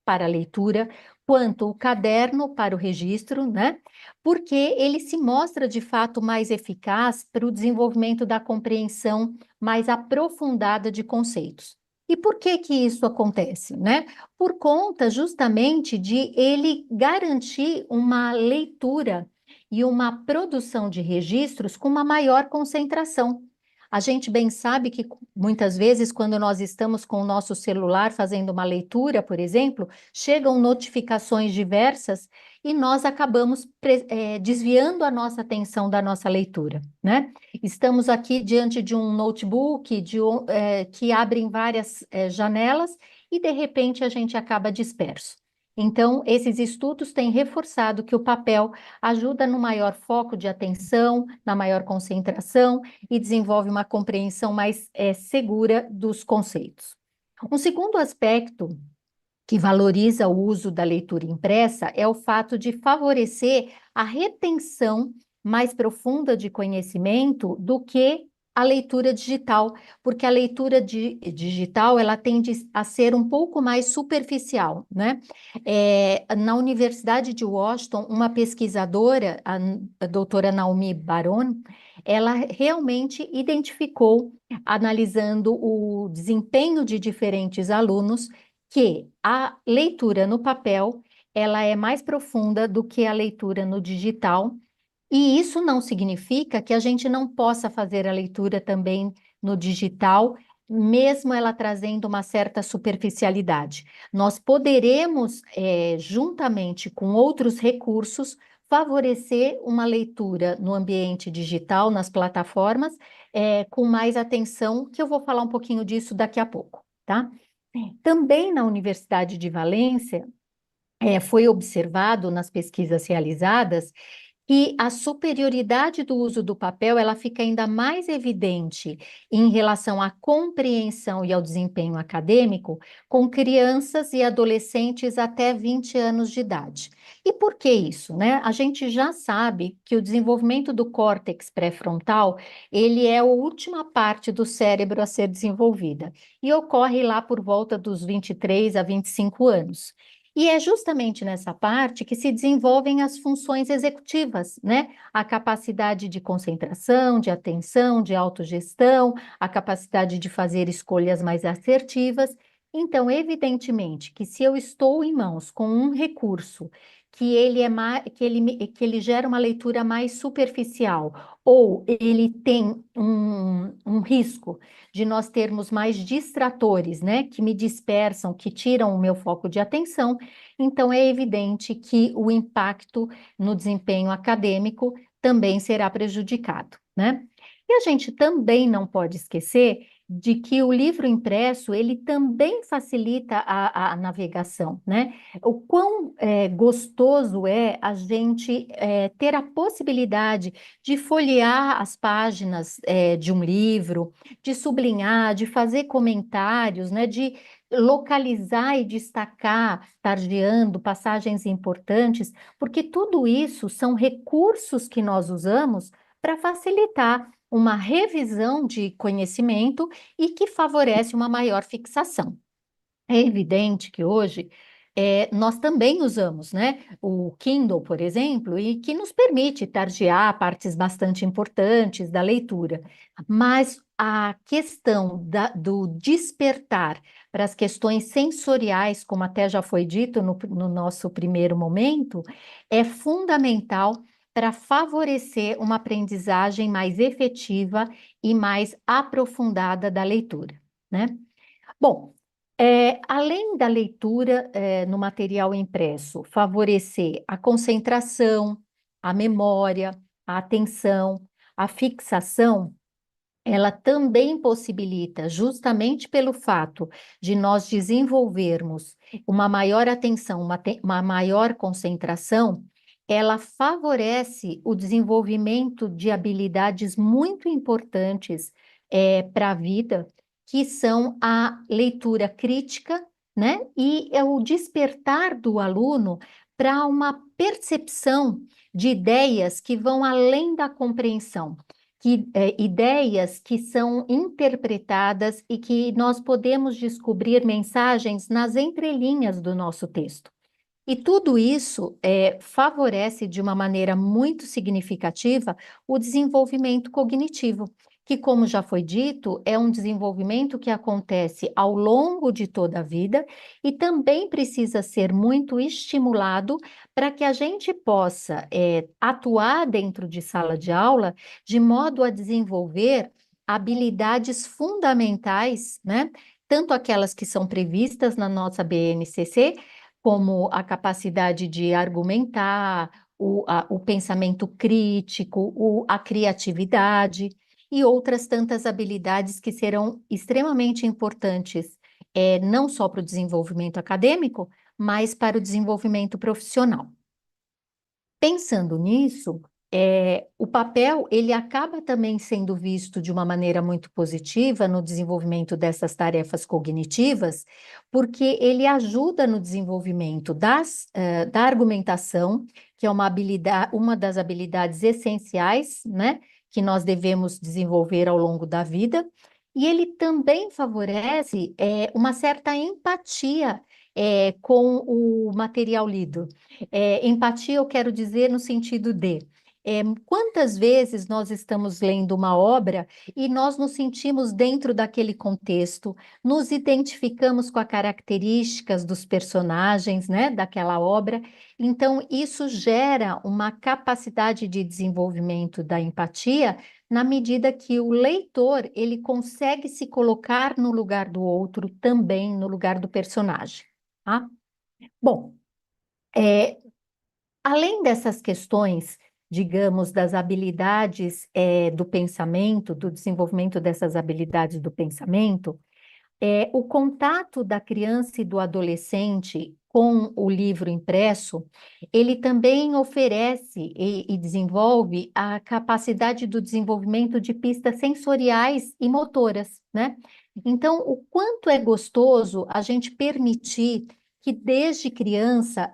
para a leitura, quanto o caderno para o registro, né? Porque ele se mostra de fato mais eficaz para o desenvolvimento da compreensão mais aprofundada de conceitos. E por que que isso acontece, né? Por conta justamente de ele garantir uma leitura e uma produção de registros com uma maior concentração. A gente bem sabe que muitas vezes, quando nós estamos com o nosso celular fazendo uma leitura, por exemplo, chegam notificações diversas e nós acabamos desviando a nossa atenção da nossa leitura, né? Estamos aqui diante de um notebook que abre em várias janelas e, de repente, a gente acaba disperso. Então, esses estudos têm reforçado que o papel ajuda no maior foco de atenção, na maior concentração e desenvolve uma compreensão mais segura dos conceitos. Um segundo aspecto que valoriza o uso da leitura impressa é o fato de favorecer a retenção mais profunda de conhecimento do que a leitura digital, porque a leitura digital ela tende a ser um pouco mais superficial, né? Na Universidade de Washington, uma pesquisadora, a doutora Naomi Baron, ela realmente identificou, analisando o desempenho de diferentes alunos, que a leitura no papel ela é mais profunda do que a leitura no digital, e isso não significa que a gente não possa fazer a leitura também no digital, mesmo ela trazendo uma certa superficialidade. Nós poderemos, juntamente com outros recursos, favorecer uma leitura no ambiente digital, nas plataformas, com mais atenção, que eu vou falar um pouquinho disso daqui a pouco, tá? Também na Universidade de Valência, foi observado nas pesquisas realizadas que a superioridade do uso do papel ela fica ainda mais evidente em relação à compreensão e ao desempenho acadêmico com crianças e adolescentes até 20 anos de idade. E por que isso, né? A gente já sabe que o desenvolvimento do córtex pré-frontal, ele é a última parte do cérebro a ser desenvolvida e ocorre lá por volta dos 23 a 25 anos. E é justamente nessa parte que se desenvolvem as funções executivas, né? A capacidade de concentração, de atenção, de autogestão, a capacidade de fazer escolhas mais assertivas. Então, evidentemente, que se eu estou em mãos com um recurso que ele gera uma leitura mais superficial, ou ele tem um risco de nós termos mais distratores, né, que me dispersam, que tiram o meu foco de atenção, então é evidente que o impacto no desempenho acadêmico também será prejudicado, né? E a gente também não pode esquecer de que o livro impresso, ele também facilita a navegação, né? O quão gostoso é a gente ter a possibilidade de folhear as páginas de um livro, de sublinhar, de fazer comentários, né? De localizar e destacar, tardeando passagens importantes, porque tudo isso são recursos que nós usamos para facilitar uma revisão de conhecimento e que favorece uma maior fixação. É evidente que hoje nós também usamos, né, o Kindle, por exemplo, e que nos permite targear partes bastante importantes da leitura, mas a questão do despertar para as questões sensoriais, como até já foi dito no nosso primeiro momento, é fundamental para favorecer uma aprendizagem mais efetiva e mais aprofundada da leitura, né? Bom, além da leitura no material impresso, favorecer a concentração, a memória, a atenção, a fixação, ela também possibilita, justamente pelo fato de nós desenvolvermos uma maior atenção, uma maior concentração, ela favorece o desenvolvimento de habilidades muito importantes para a vida, que são a leitura crítica, né? E é o despertar do aluno para uma percepção de ideias que vão além da compreensão. Ideias que são interpretadas e que nós podemos descobrir mensagens nas entrelinhas do nosso texto. E tudo isso favorece de uma maneira muito significativa o desenvolvimento cognitivo, que, como já foi dito, é um desenvolvimento que acontece ao longo de toda a vida e também precisa ser muito estimulado para que a gente possa atuar dentro de sala de aula de modo a desenvolver habilidades fundamentais, né? Tanto aquelas que são previstas na nossa BNCC, como a capacidade de argumentar, o pensamento crítico, a criatividade e outras tantas habilidades que serão extremamente importantes, não só para o desenvolvimento acadêmico, mas para o desenvolvimento profissional. Pensando nisso, o papel ele acaba também sendo visto de uma maneira muito positiva no desenvolvimento dessas tarefas cognitivas, porque ele ajuda no desenvolvimento da argumentação, que é uma das habilidades essenciais, né, que nós devemos desenvolver ao longo da vida, e ele também favorece uma certa empatia com o material lido. Empatia eu quero dizer no sentido de quantas vezes nós estamos lendo uma obra e nós nos sentimos dentro daquele contexto, nos identificamos com as características dos personagens, né, daquela obra. Então, isso gera uma capacidade de desenvolvimento da empatia na medida que o leitor ele consegue se colocar no lugar do outro também, no lugar do personagem, tá? Bom, além dessas questões, digamos, das habilidades do pensamento, do desenvolvimento dessas habilidades do pensamento, o contato da criança e do adolescente com o livro impresso, ele também oferece e desenvolve a capacidade do desenvolvimento de pistas sensoriais e motoras, né? Então, o quanto é gostoso a gente permitir que desde criança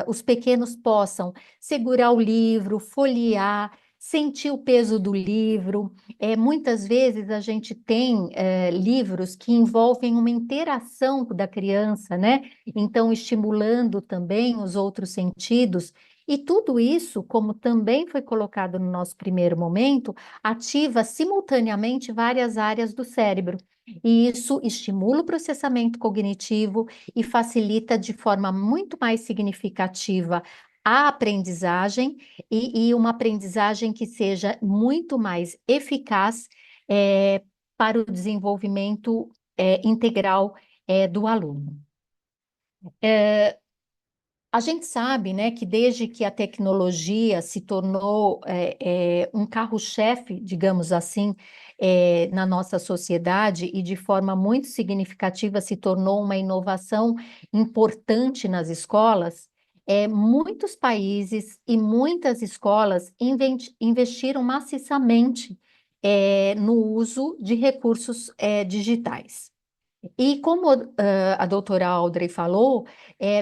os pequenos possam segurar o livro, folhear, sentir o peso do livro. Muitas vezes a gente tem livros que envolvem uma interação da criança, né? Então, estimulando também os outros sentidos. E tudo isso, como também foi colocado no nosso primeiro momento, ativa simultaneamente várias áreas do cérebro. E isso estimula o processamento cognitivo e facilita de forma muito mais significativa a aprendizagem e uma aprendizagem que seja muito mais eficaz para o desenvolvimento integral do aluno. A gente sabe, né, que desde que a tecnologia se tornou um carro-chefe, digamos assim, na nossa sociedade e de forma muito significativa se tornou uma inovação importante nas escolas, muitos países e muitas escolas investiram maciçamente no uso de recursos digitais. E como a doutora Audrey falou,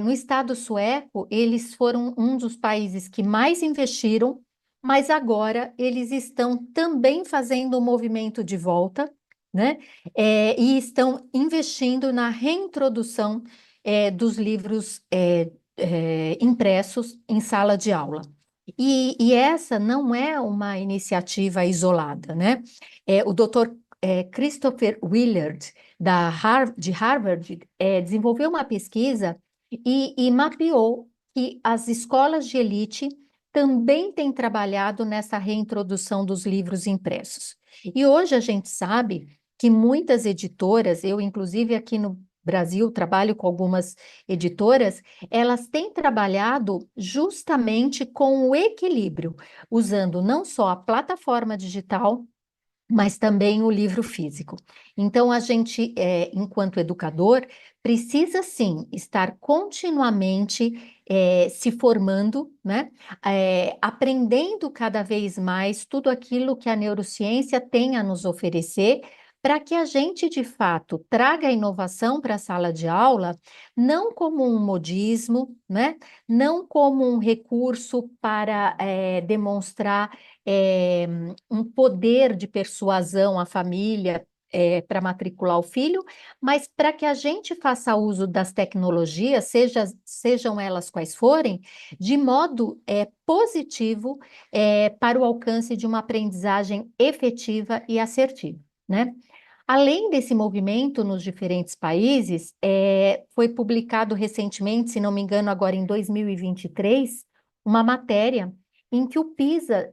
no estado sueco, eles foram um dos países que mais investiram, mas agora eles estão também fazendo um movimento de volta, né? E estão investindo na reintrodução dos livros impressos em sala de aula. E essa não é uma iniciativa isolada, né? O doutor Christopher Willard, de Harvard, desenvolveu uma pesquisa e mapeou que as escolas de elite também têm trabalhado nessa reintrodução dos livros impressos. E hoje a gente sabe que muitas editoras, eu inclusive aqui no Brasil trabalho com algumas editoras, elas têm trabalhado justamente com o equilíbrio, usando não só a plataforma digital, mas também o livro físico. Então, a gente, enquanto educador, precisa sim estar continuamente se formando, né? Aprendendo cada vez mais tudo aquilo que a neurociência tem a nos oferecer, para que a gente, de fato, traga a inovação para a sala de aula, não como um modismo, né? Não como um recurso para demonstrar um poder de persuasão à família para matricular o filho, mas para que a gente faça uso das tecnologias, sejam elas quais forem, de modo positivo para o alcance de uma aprendizagem efetiva e assertiva, né? Além desse movimento nos diferentes países, foi publicado recentemente, se não me engano, agora em 2023, uma matéria em que o PISA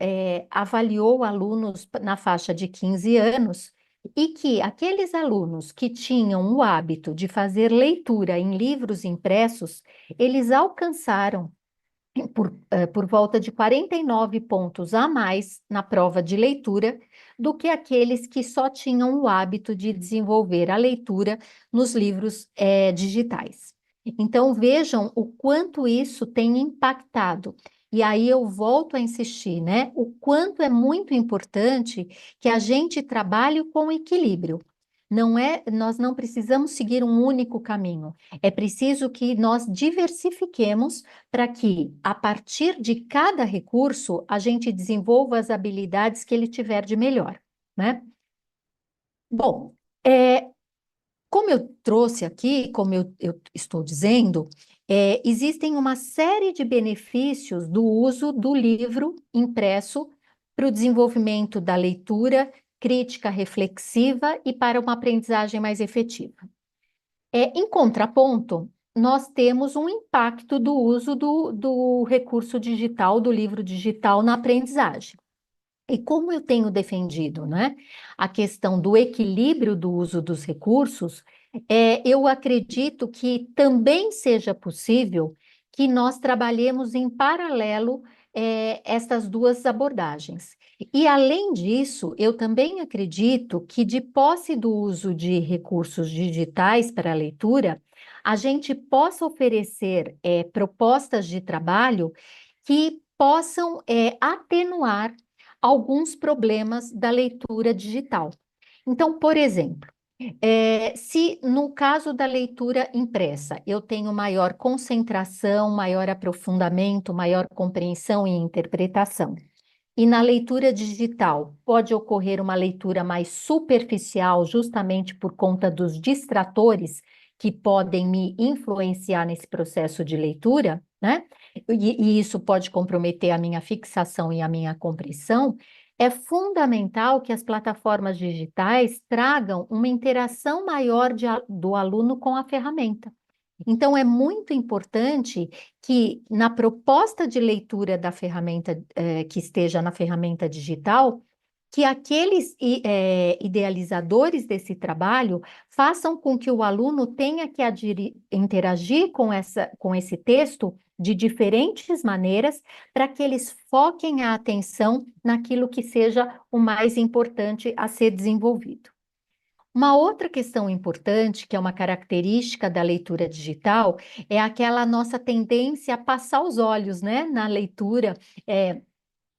avaliou alunos na faixa de 15 anos e que aqueles alunos que tinham o hábito de fazer leitura em livros impressos, eles alcançaram por volta de 49 pontos a mais na prova de leitura do que aqueles que só tinham o hábito de desenvolver a leitura nos livros digitais. Então, vejam o quanto isso tem impactado. E aí eu volto a insistir, né? O quanto é muito importante que a gente trabalhe com equilíbrio. Nós não precisamos seguir um único caminho. É preciso que nós diversifiquemos para que, a partir de cada recurso, a gente desenvolva as habilidades que ele tiver de melhor, né? Bom, como eu trouxe aqui, como eu estou dizendo, existem uma série de benefícios do uso do livro impresso para o desenvolvimento da leitura crítica reflexiva e para uma aprendizagem mais efetiva. Em contraponto, nós temos um impacto do uso do recurso digital, do livro digital na aprendizagem. E como eu tenho defendido, né, a questão do equilíbrio do uso dos recursos, eu acredito que também seja possível que nós trabalhemos em paralelo essas duas abordagens. E, além disso, eu também acredito que, de posse do uso de recursos digitais para a leitura, a gente possa oferecer propostas de trabalho que possam atenuar alguns problemas da leitura digital. Então, por exemplo, se no caso da leitura impressa eu tenho maior concentração, maior aprofundamento, maior compreensão e interpretação, e na leitura digital pode ocorrer uma leitura mais superficial, justamente por conta dos distratores que podem me influenciar nesse processo de leitura, né? E isso pode comprometer a minha fixação e a minha compreensão. É fundamental que as plataformas digitais tragam uma interação maior do aluno com a ferramenta. Então, é muito importante que, na proposta de leitura da ferramenta, que esteja na ferramenta digital, que aqueles idealizadores desse trabalho façam com que o aluno tenha que interagir com esse texto de diferentes maneiras, para que eles foquem a atenção naquilo que seja o mais importante a ser desenvolvido. Uma outra questão importante, que é uma característica da leitura digital, é aquela nossa tendência a passar os olhos, né, na leitura.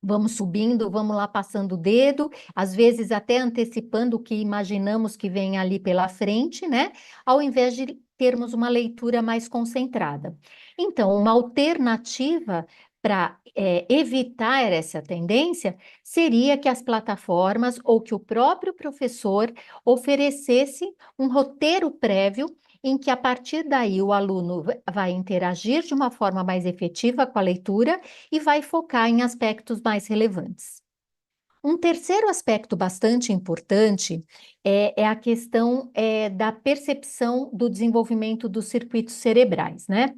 Vamos subindo, vamos lá passando o dedo, às vezes até antecipando o que imaginamos que vem ali pela frente, né? Ao invés de termos uma leitura mais concentrada. Então, uma alternativa para evitar essa tendência seria que as plataformas ou que o próprio professor oferecesse um roteiro prévio em que, a partir daí, o aluno vai interagir de uma forma mais efetiva com a leitura e vai focar em aspectos mais relevantes. Um terceiro aspecto bastante importante é a questão da percepção do desenvolvimento dos circuitos cerebrais, né?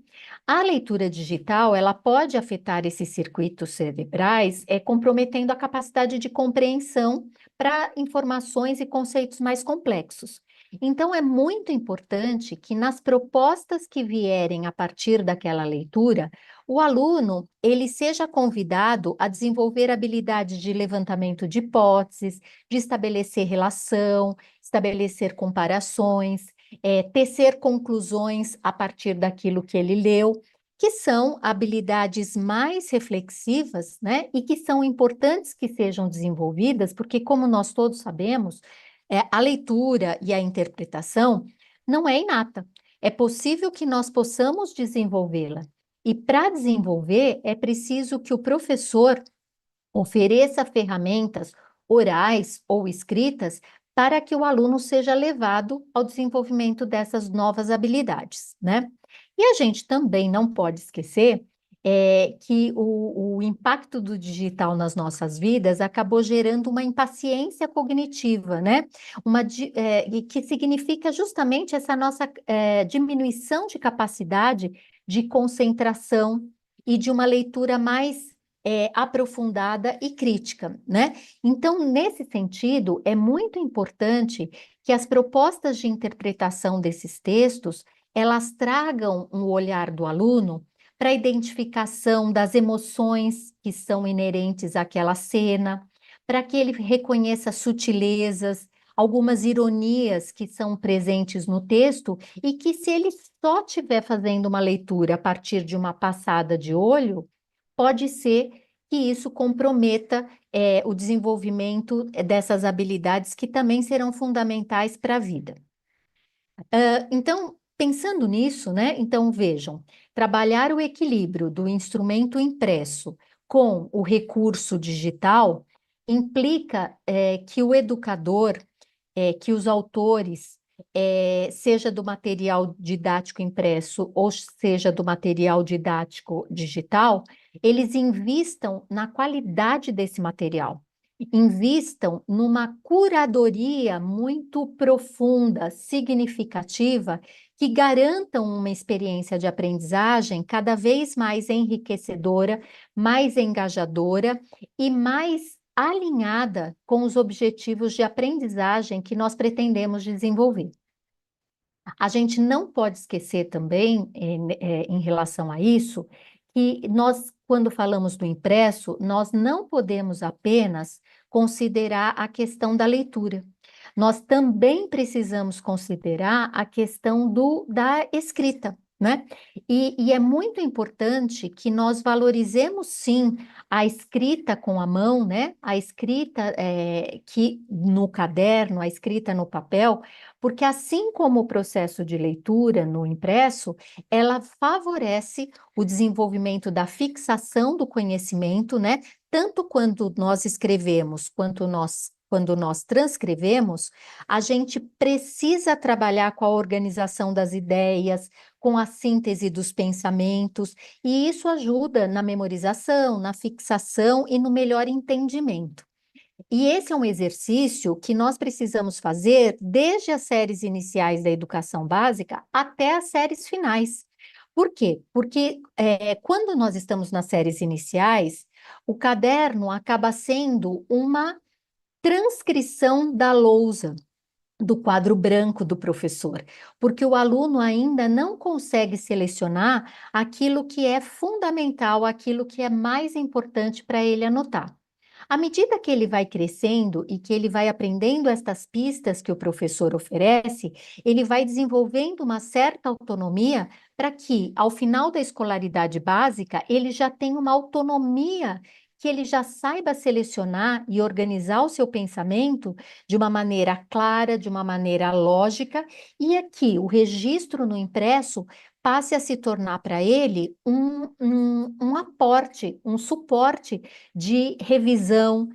A leitura digital, ela pode afetar esses circuitos cerebrais, comprometendo a capacidade de compreensão para informações e conceitos mais complexos. Então, é muito importante que, nas propostas que vierem a partir daquela leitura, o aluno ele seja convidado a desenvolver habilidades de levantamento de hipóteses, de estabelecer relação, estabelecer comparações, tecer conclusões a partir daquilo que ele leu, que são habilidades mais reflexivas, né? E que são importantes que sejam desenvolvidas, porque, como nós todos sabemos, a leitura e a interpretação não é inata. É possível que nós possamos desenvolvê-la. E, para desenvolver, é preciso que o professor ofereça ferramentas orais ou escritas para que o aluno seja levado ao desenvolvimento dessas novas habilidades, né? E a gente também não pode esquecer que o impacto do digital nas nossas vidas acabou gerando uma impaciência cognitiva, né? Que significa justamente essa nossa diminuição de capacidade de concentração e de uma leitura mais aprofundada e crítica, né? Então, nesse sentido, é muito importante que as propostas de interpretação desses textos, elas tragam um olhar do aluno para a identificação das emoções que são inerentes àquela cena, para que ele reconheça sutilezas, algumas ironias que são presentes no texto e que, se ele só estiver fazendo uma leitura a partir de uma passada de olho, pode ser que isso comprometa o desenvolvimento dessas habilidades que também serão fundamentais para a vida. Então, pensando nisso, né? Então, vejam, trabalhar o equilíbrio do instrumento impresso com o recurso digital implica que o educador, que os autores, seja do material didático impresso ou seja do material didático digital, eles invistam na qualidade desse material, invistam numa curadoria muito profunda, significativa, que garantam uma experiência de aprendizagem cada vez mais enriquecedora, mais engajadora e mais alinhada com os objetivos de aprendizagem que nós pretendemos desenvolver. A gente não pode esquecer também, em relação a isso, que nós, quando falamos do impresso, nós não podemos apenas considerar a questão da leitura. Nós também precisamos considerar a questão da escrita, né? E é muito importante que nós valorizemos, sim, a escrita com a mão, né? A escrita que no caderno, a escrita no papel, porque assim como o processo de leitura no impresso, ela favorece o desenvolvimento da fixação do conhecimento, né? Tanto quando nós escrevemos, quando nós transcrevemos, a gente precisa trabalhar com a organização das ideias, com a síntese dos pensamentos, e isso ajuda na memorização, na fixação e no melhor entendimento. E esse é um exercício que nós precisamos fazer desde as séries iniciais da educação básica até as séries finais. Por quê? Porque quando nós estamos nas séries iniciais, o caderno acaba sendo uma transcrição da lousa, do quadro branco do professor, porque o aluno ainda não consegue selecionar aquilo que é fundamental, aquilo que é mais importante para ele anotar. À medida que ele vai crescendo e que ele vai aprendendo estas pistas que o professor oferece, ele vai desenvolvendo uma certa autonomia para que, ao final da escolaridade básica, ele já tenha uma autonomia, que ele já saiba selecionar e organizar o seu pensamento de uma maneira clara, de uma maneira lógica, e aqui o registro no impresso passe a se tornar para ele um aporte, um suporte de revisão,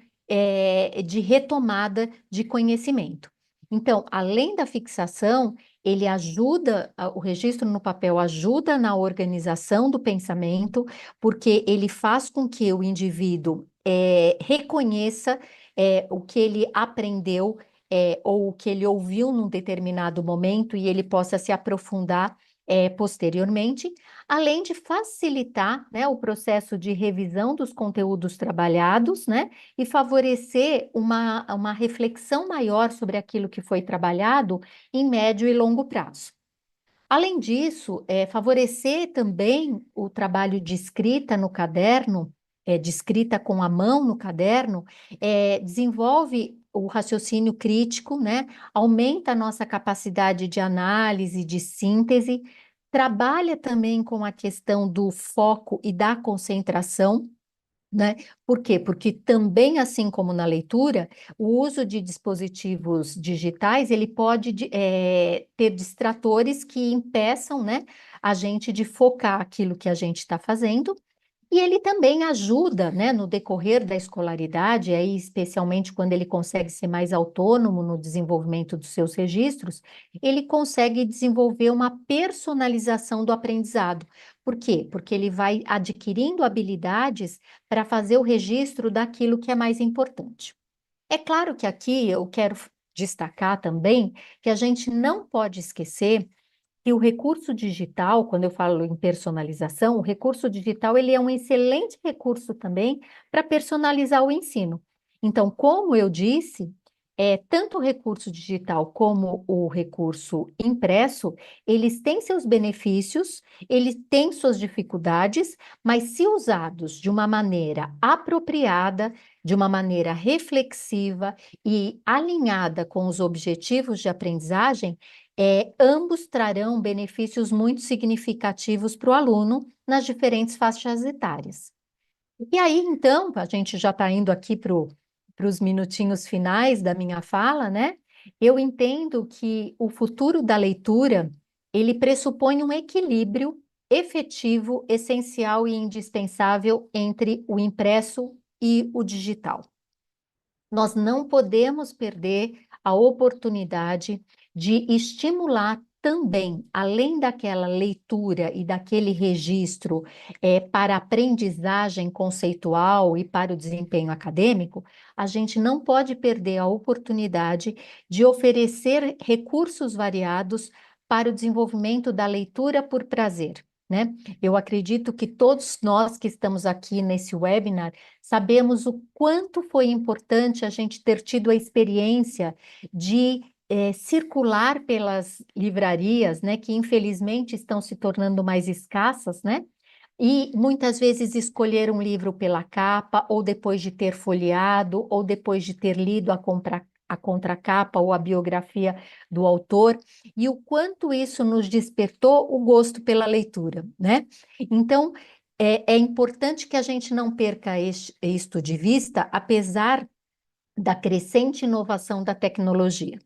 de retomada de conhecimento. Então, além da fixação, ele ajuda, o registro no papel ajuda na organização do pensamento, porque ele faz com que o indivíduo reconheça o que ele aprendeu ou o que ele ouviu num determinado momento e ele possa se aprofundar posteriormente, além de facilitar, né, o processo de revisão dos conteúdos trabalhados, né, e favorecer uma reflexão maior sobre aquilo que foi trabalhado em médio e longo prazo. Além disso, favorecer também o trabalho de escrita no caderno, de escrita com a mão no caderno, desenvolve o raciocínio crítico, né? Aumenta a nossa capacidade de análise, de síntese, trabalha também com a questão do foco e da concentração, né? Por quê? Porque também, assim como na leitura, o uso de dispositivos digitais, ele pode ter distratores que impeçam, né, a gente de focar aquilo que a gente está fazendo, e ele também ajuda, né, no decorrer da escolaridade, aí especialmente quando ele consegue ser mais autônomo no desenvolvimento dos seus registros, ele consegue desenvolver uma personalização do aprendizado. Por quê? Porque ele vai adquirindo habilidades para fazer o registro daquilo que é mais importante. É claro que aqui eu quero destacar também que a gente não pode esquecer que o recurso digital, quando eu falo em personalização, o recurso digital ele é um excelente recurso também para personalizar o ensino. Então, como eu disse, tanto o recurso digital como o recurso impresso, eles têm seus benefícios, eles têm suas dificuldades, mas se usados de uma maneira apropriada, de uma maneira reflexiva e alinhada com os objetivos de aprendizagem, ambos trarão benefícios muito significativos para o aluno nas diferentes faixas etárias. E aí, então, a gente já está indo aqui para os minutinhos finais da minha fala, né? Eu entendo que o futuro da leitura, ele pressupõe um equilíbrio efetivo, essencial e indispensável entre o impresso e o digital. Nós não podemos perder a oportunidade de estimular também, além daquela leitura e daquele registro para aprendizagem conceitual e para o desempenho acadêmico, a gente não pode perder a oportunidade de oferecer recursos variados para o desenvolvimento da leitura por prazer, né? Eu acredito que todos nós que estamos aqui nesse webinar sabemos o quanto foi importante a gente ter tido a experiência de circular pelas livrarias, né, que infelizmente estão se tornando mais escassas, né? E muitas vezes escolher um livro pela capa, ou depois de ter folheado, ou depois de ter lido a contracapa ou a biografia do autor, e o quanto isso nos despertou o gosto pela leitura, né? Então, é importante que a gente não perca isto de vista, apesar da crescente inovação da tecnologia.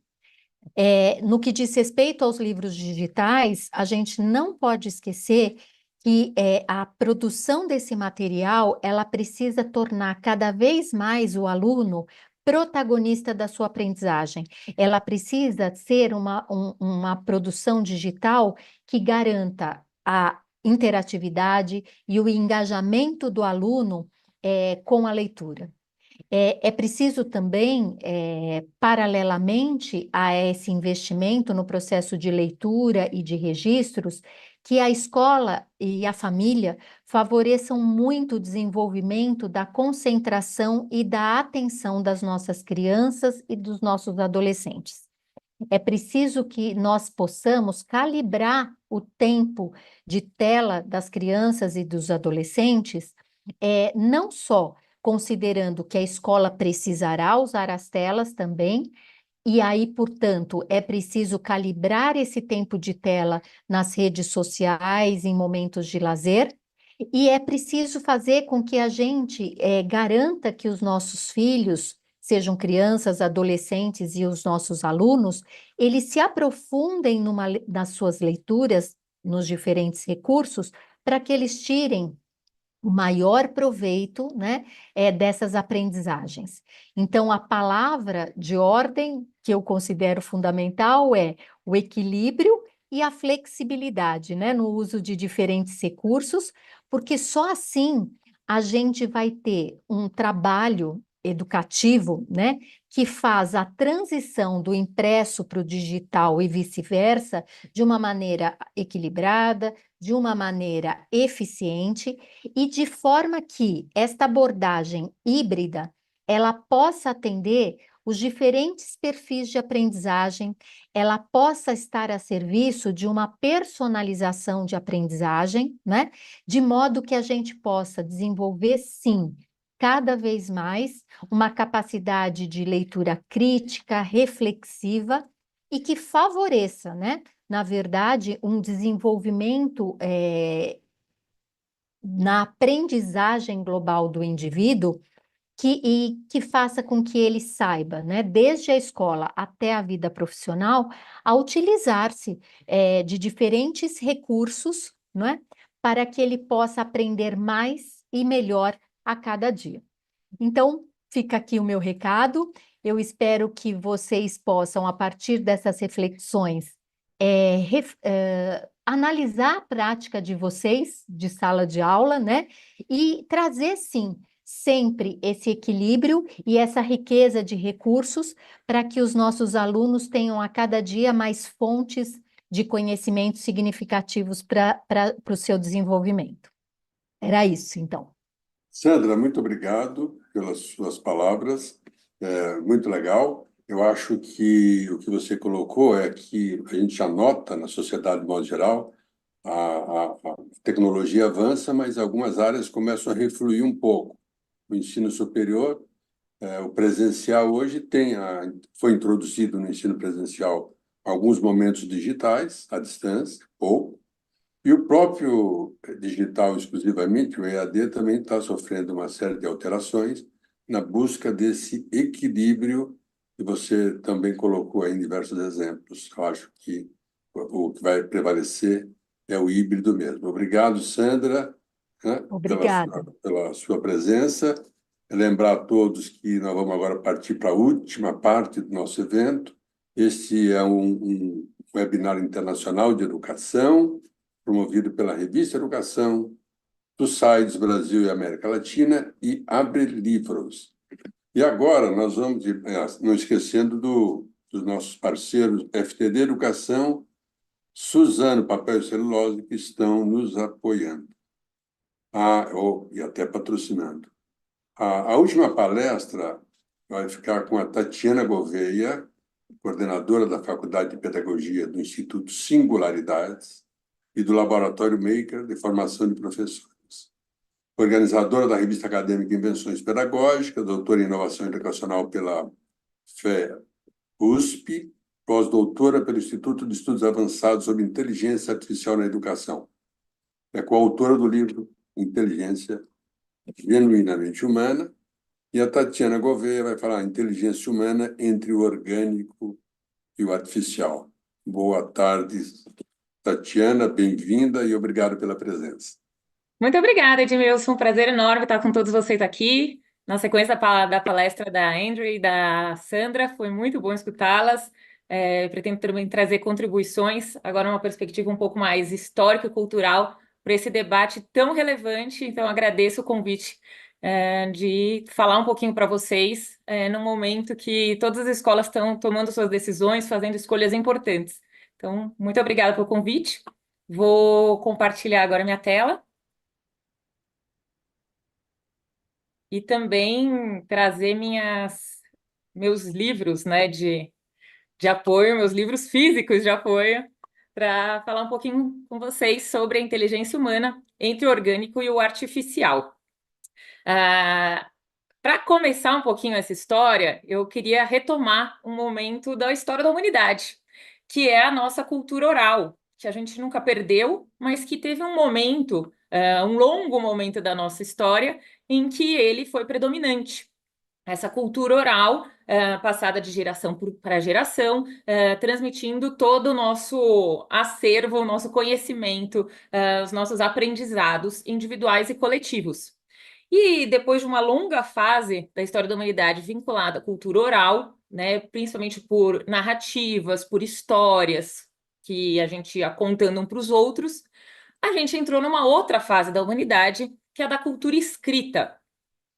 No que diz respeito aos livros digitais, a gente não pode esquecer que a produção desse material, ela precisa tornar cada vez mais o aluno protagonista da sua aprendizagem. Ela precisa ser uma produção digital que garanta a interatividade e o engajamento do aluno com a leitura. É preciso também, paralelamente a esse investimento no processo de leitura e de registros, que a escola e a família favoreçam muito o desenvolvimento da concentração e da atenção das nossas crianças e dos nossos adolescentes. É preciso que nós possamos calibrar o tempo de tela das crianças e dos adolescentes, não só considerando que a escola precisará usar as telas também, e aí, portanto, é preciso calibrar esse tempo de tela nas redes sociais, em momentos de lazer, e é preciso fazer com que a gente garanta que os nossos filhos, sejam crianças, adolescentes e os nossos alunos, eles se aprofundem nas suas leituras, nos diferentes recursos, para que eles tirem o maior proveito, né, dessas aprendizagens. Então, a palavra de ordem que eu considero fundamental é o equilíbrio e a flexibilidade, né, no uso de diferentes recursos, porque só assim a gente vai ter um trabalho educativo, né, que faz a transição do impresso para o digital e vice-versa de uma maneira equilibrada, de uma maneira eficiente e de forma que esta abordagem híbrida ela possa atender os diferentes perfis de aprendizagem, ela possa estar a serviço de uma personalização de aprendizagem, né? De modo que a gente possa desenvolver, sim, cada vez mais uma capacidade de leitura crítica, reflexiva e que favoreça, né? Na verdade, um desenvolvimento na aprendizagem global do indivíduo que faça com que ele saiba, né, desde a escola até a vida profissional, a utilizar-se de diferentes recursos, não é, para que ele possa aprender mais e melhor a cada dia. Então, fica aqui o meu recado. Eu espero que vocês possam, a partir dessas reflexões, analisar a prática de vocês de sala de aula, né? E trazer, sim, sempre esse equilíbrio e essa riqueza de recursos para que os nossos alunos tenham a cada dia mais fontes de conhecimentos significativos para o seu desenvolvimento. Era isso, então. Sandra, muito obrigado pelas suas palavras. Muito legal. Eu acho que o que você colocou é que a gente já nota na sociedade, de modo geral, a tecnologia avança, mas algumas áreas começam a refluir um pouco. O ensino superior, o presencial hoje foi introduzido no ensino presencial alguns momentos digitais, à distância, pouco, E o próprio digital exclusivamente, o EAD, também está sofrendo uma série de alterações na busca desse equilíbrio que você também colocou aí em diversos exemplos. Eu acho que o que vai prevalecer é o híbrido mesmo. Obrigado, Sandra, né, Obrigada. pela sua presença. Lembrar a todos que nós vamos agora partir para a última parte do nosso evento. Este é um webinar internacional de educação, promovido pela Revista Educação, do SAIDS Brasil e América Latina e Abre Livros. E agora nós vamos, não esquecendo dos nossos parceiros FTD Educação, Suzano Papel e Celulose, que estão nos apoiando e até patrocinando. A última palestra vai ficar com a Tatiana Gouveia, coordenadora da Faculdade de Pedagogia do Instituto Singularidades e do Laboratório Maker de Formação de Professores. Organizadora da revista acadêmica Invenções Pedagógicas, doutora em Inovação Educacional pela FE-USP, pós-doutora pelo Instituto de Estudos Avançados sobre Inteligência Artificial na Educação. É coautora do livro Inteligência Genuinamente Humana, e a Tatiana Gouveia vai falar Inteligência Humana entre o Orgânico e o Artificial. Boa tarde, Tatiana, bem-vinda e obrigado pela presença. Muito obrigada, Edmilson. Um prazer enorme estar com todos vocês aqui. Na sequência da palestra da Andrew e da Sandra, foi muito bom escutá-las. Pretendo também trazer contribuições, agora uma perspectiva um pouco mais histórica e cultural para esse debate tão relevante. Então, agradeço o convite de falar um pouquinho para vocês num momento que todas as escolas estão tomando suas decisões, fazendo escolhas importantes. Então, muito obrigada pelo convite. Vou compartilhar agora minha tela. E também trazer meus livros, né, de apoio, meus livros físicos de apoio, para falar um pouquinho com vocês sobre a inteligência humana entre o orgânico e o artificial. Para começar um pouquinho essa história, eu queria retomar um momento da história da humanidade, que é a nossa cultura oral, que a gente nunca perdeu, mas que teve um momento, um longo momento da nossa história, em que ele foi predominante. Essa cultura oral, passada de geração para geração, transmitindo todo o nosso acervo, o nosso conhecimento, os nossos aprendizados individuais e coletivos. E depois de uma longa fase da história da humanidade vinculada à cultura oral, né, principalmente por narrativas, por histórias que a gente ia contando um para os outros, a gente entrou numa outra fase da humanidade, que é a da cultura escrita.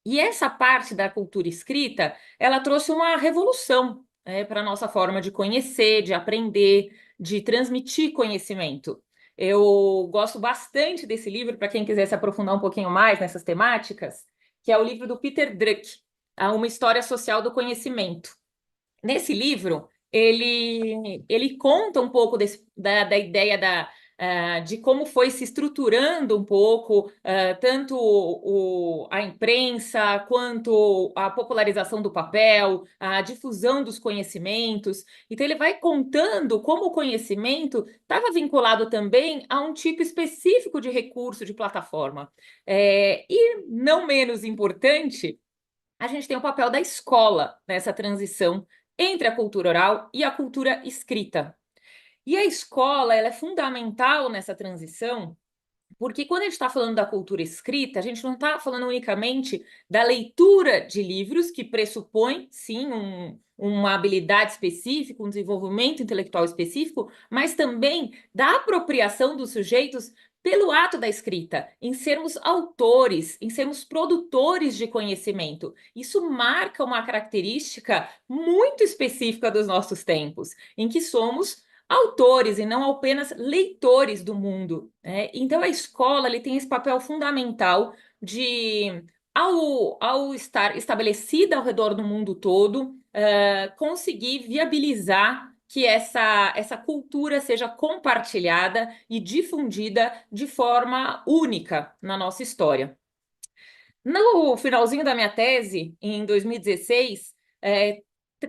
E essa parte da cultura escrita, ela trouxe uma revolução para a nossa forma de conhecer, de aprender, de transmitir conhecimento. Eu gosto bastante desse livro, para quem quiser se aprofundar um pouquinho mais nessas temáticas, que é o livro do Peter Drucker, Uma História Social do Conhecimento. Nesse livro, ele conta um pouco da ideia de como foi se estruturando um pouco tanto a imprensa quanto a popularização do papel, a difusão dos conhecimentos. Então, ele vai contando como o conhecimento estava vinculado também a um tipo específico de recurso, de plataforma. E, não menos importante, a gente tem o papel da escola nessa transição entre a cultura oral e a cultura escrita. E a escola, ela é fundamental nessa transição, porque quando a gente está falando da cultura escrita, a gente não está falando unicamente da leitura de livros, que pressupõe, sim, uma habilidade específica, um desenvolvimento intelectual específico, mas também da apropriação dos sujeitos pelo ato da escrita, em sermos autores, em sermos produtores de conhecimento. Isso marca uma característica muito específica dos nossos tempos, em que somos autores e não apenas leitores do mundo, né? Então, a escola tem esse papel fundamental de, ao estar estabelecida ao redor do mundo todo, conseguir viabilizar que essa cultura seja compartilhada e difundida de forma única na nossa história. No finalzinho da minha tese, em 2016,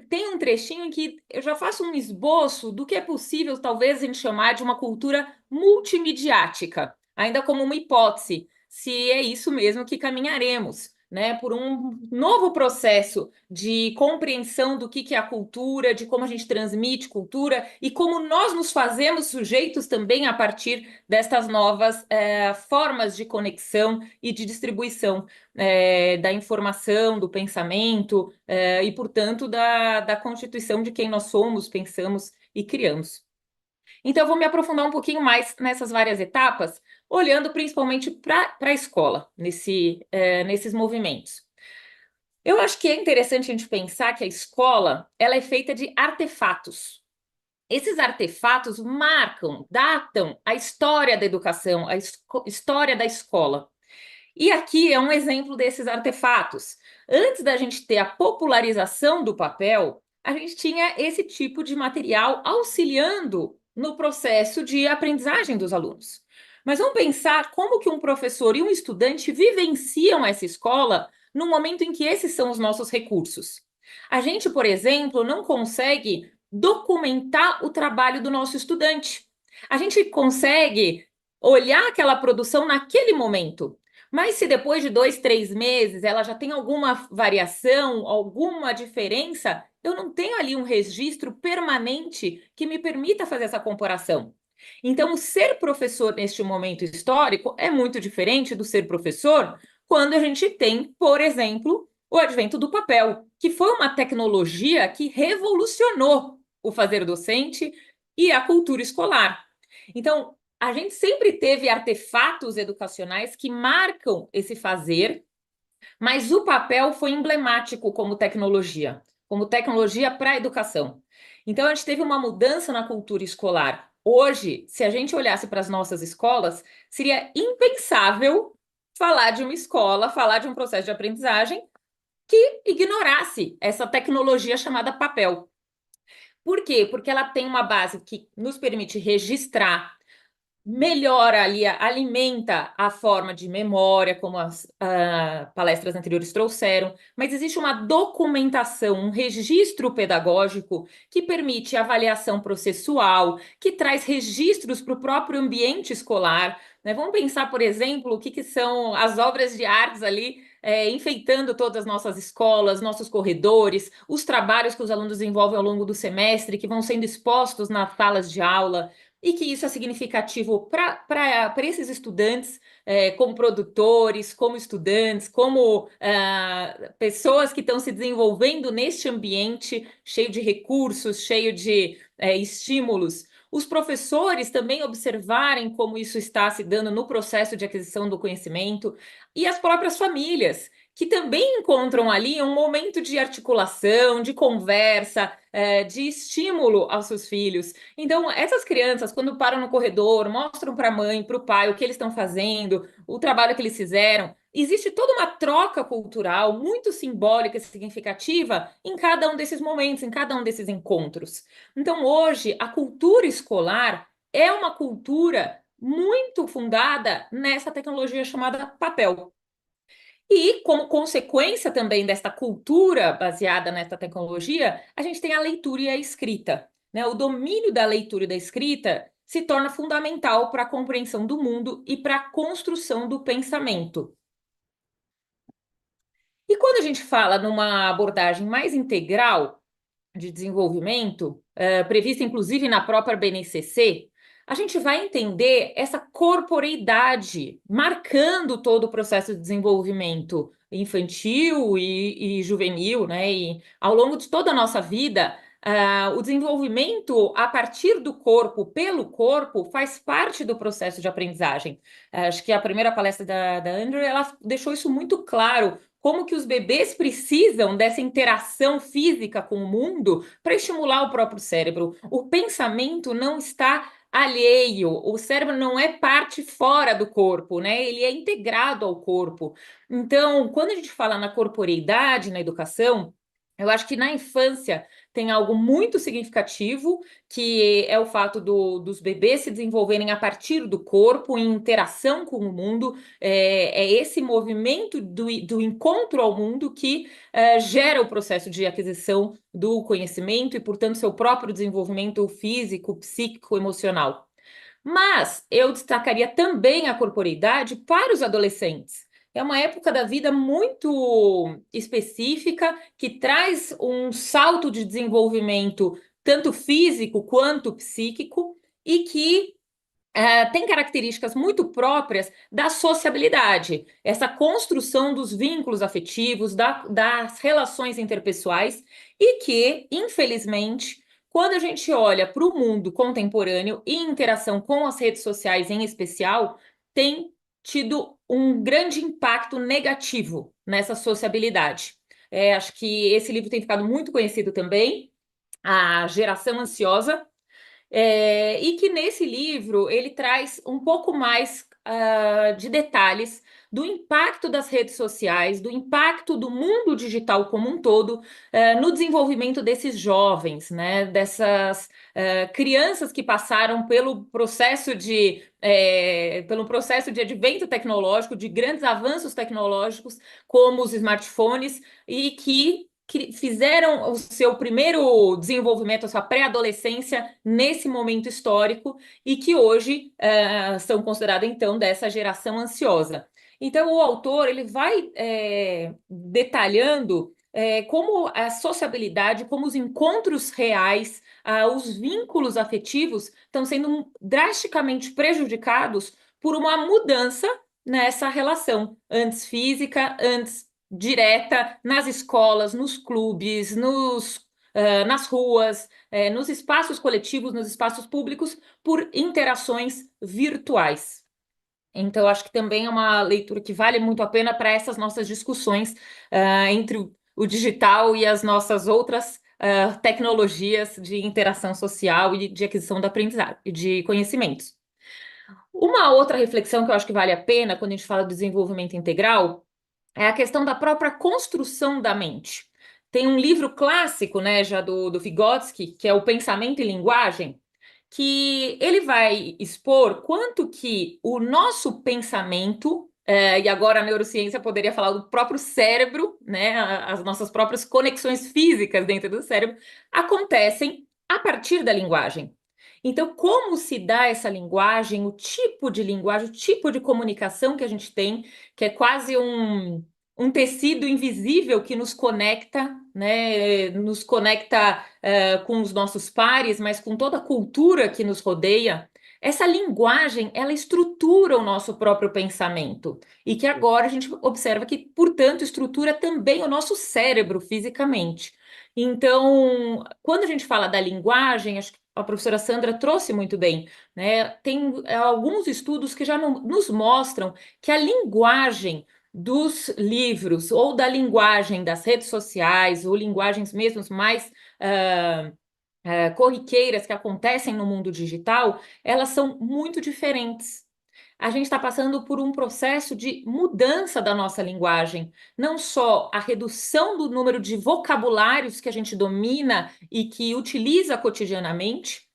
tem um trechinho em que eu já faço um esboço do que é possível, talvez, a gente chamar de uma cultura multimediática, ainda como uma hipótese, se é isso mesmo que caminharemos, né, por um novo processo de compreensão do que é a cultura, de como a gente transmite cultura e como nós nos fazemos sujeitos também a partir destas novas formas de conexão e de distribuição da informação, do pensamento e, portanto, da constituição de quem nós somos, pensamos e criamos. Então, eu vou me aprofundar um pouquinho mais nessas várias etapas, olhando principalmente para a escola, nesses movimentos. Eu acho que é interessante a gente pensar que a escola ela é feita de artefatos. Esses artefatos marcam, datam a história da educação, a história da escola. E aqui é um exemplo desses artefatos. Antes da gente ter a popularização do papel, a gente tinha esse tipo de material auxiliando no processo de aprendizagem dos alunos. Mas vamos pensar como que um professor e um estudante vivenciam essa escola no momento em que esses são os nossos recursos. A gente, por exemplo, não consegue documentar o trabalho do nosso estudante. A gente consegue olhar aquela produção naquele momento. Mas se depois de 2, 3 meses ela já tem alguma variação, alguma diferença, eu não tenho ali um registro permanente que me permita fazer essa comparação. Então, o ser professor neste momento histórico é muito diferente do ser professor quando a gente tem, por exemplo, o advento do papel, que foi uma tecnologia que revolucionou o fazer docente e a cultura escolar. Então, a gente sempre teve artefatos educacionais que marcam esse fazer, mas o papel foi emblemático como tecnologia para a educação. Então, a gente teve uma mudança na cultura escolar. Hoje, se a gente olhasse para as nossas escolas, seria impensável falar de uma escola, falar de um processo de aprendizagem que ignorasse essa tecnologia chamada papel. Por quê? Porque ela tem uma base que nos permite registrar, melhora ali, alimenta a forma de memória, como as palestras anteriores trouxeram, mas existe uma documentação, um registro pedagógico que permite avaliação processual, que traz registros para o próprio ambiente escolar, né? Vamos pensar, por exemplo, o que são as obras de artes ali, enfeitando todas as nossas escolas, nossos corredores, os trabalhos que os alunos desenvolvem ao longo do semestre, que vão sendo expostos nas salas de aula, e que isso é significativo para esses estudantes, como produtores, como estudantes, como pessoas que estão se desenvolvendo neste ambiente cheio de recursos, cheio de estímulos. Os professores também observarem como isso está se dando no processo de aquisição do conhecimento, e as próprias famílias, que também encontram ali um momento de articulação, de conversa, de estímulo aos seus filhos. Então, essas crianças, quando param no corredor, mostram para a mãe, para o pai o que eles estão fazendo, o trabalho que eles fizeram. Existe toda uma troca cultural muito simbólica e significativa em cada um desses momentos, em cada um desses encontros. Então, hoje, a cultura escolar é uma cultura muito fundada nessa tecnologia chamada papel. E, como consequência também desta cultura baseada nessa tecnologia, a gente tem a leitura e a escrita, né? O domínio da leitura e da escrita se torna fundamental para a compreensão do mundo e para a construção do pensamento. E quando a gente fala numa abordagem mais integral de desenvolvimento, prevista inclusive na própria BNCC, a gente vai entender essa corporeidade marcando todo o processo de desenvolvimento infantil e juvenil, né? E ao longo de toda a nossa vida, o desenvolvimento a partir do corpo, pelo corpo, faz parte do processo de aprendizagem. Acho que a primeira palestra da Andrew, ela deixou isso muito claro, como que os bebês precisam dessa interação física com o mundo para estimular o próprio cérebro. O pensamento não está alheio, o cérebro não é parte fora do corpo, né? Ele é integrado ao corpo. Então, quando a gente fala na corporeidade, na educação, eu acho que na infância tem algo muito significativo, que é o fato dos bebês se desenvolverem a partir do corpo, em interação com o mundo. É esse movimento do encontro ao mundo que gera o processo de aquisição do conhecimento e, portanto, seu próprio desenvolvimento físico, psíquico, emocional. Mas eu destacaria também a corporeidade para os adolescentes. É uma época da vida muito específica, que traz um salto de desenvolvimento tanto físico quanto psíquico, e que tem características muito próprias da sociabilidade, essa construção dos vínculos afetivos, das relações interpessoais, e que, infelizmente, quando a gente olha para o mundo contemporâneo e interação com as redes sociais em especial, tem tido um grande impacto negativo nessa sociabilidade. Acho que esse livro tem ficado muito conhecido também, A Geração Ansiosa, e que nesse livro ele traz um pouco mais de detalhes do impacto das redes sociais, do impacto do mundo digital como um todo no desenvolvimento desses jovens, né? Dessas crianças que passaram pelo processo de advento tecnológico, de grandes avanços tecnológicos, como os smartphones, e que fizeram o seu primeiro desenvolvimento, a sua pré-adolescência nesse momento histórico, e que hoje são considerados, então, dessa geração ansiosa. Então, o autor ele vai detalhando como a sociabilidade, como os encontros reais, os vínculos afetivos estão sendo drasticamente prejudicados por uma mudança nessa relação, antes física, antes direta, nas escolas, nos clubes, nas ruas, nos espaços coletivos, nos espaços públicos, por interações virtuais. Então, acho que também é uma leitura que vale muito a pena para essas nossas discussões entre o digital e as nossas outras tecnologias de interação social e de aquisição de aprendizado e de conhecimentos. Uma outra reflexão que eu acho que vale a pena quando a gente fala do desenvolvimento integral é a questão da própria construção da mente. Tem um livro clássico, né, já do Vygotsky, que é o Pensamento e Linguagem, que ele vai expor quanto que o nosso pensamento, e agora a neurociência poderia falar do próprio cérebro, né, as nossas próprias conexões físicas dentro do cérebro, acontecem a partir da linguagem. Então, como se dá essa linguagem, o tipo de comunicação que a gente tem, que é quase um tecido invisível que nos conecta, né? Nos conecta com os nossos pares, mas com toda a cultura que nos rodeia. Essa linguagem, ela estrutura o nosso próprio pensamento, e que agora a gente observa que, portanto, estrutura também o nosso cérebro fisicamente. Então, quando a gente fala da linguagem, acho que a professora Sandra trouxe muito bem, né? Tem alguns estudos que já nos mostram que a linguagem dos livros ou da linguagem das redes sociais, ou linguagens mesmo mais corriqueiras que acontecem no mundo digital, elas são muito diferentes. A gente está passando por um processo de mudança da nossa linguagem, não só a redução do número de vocabulários que a gente domina e que utiliza cotidianamente,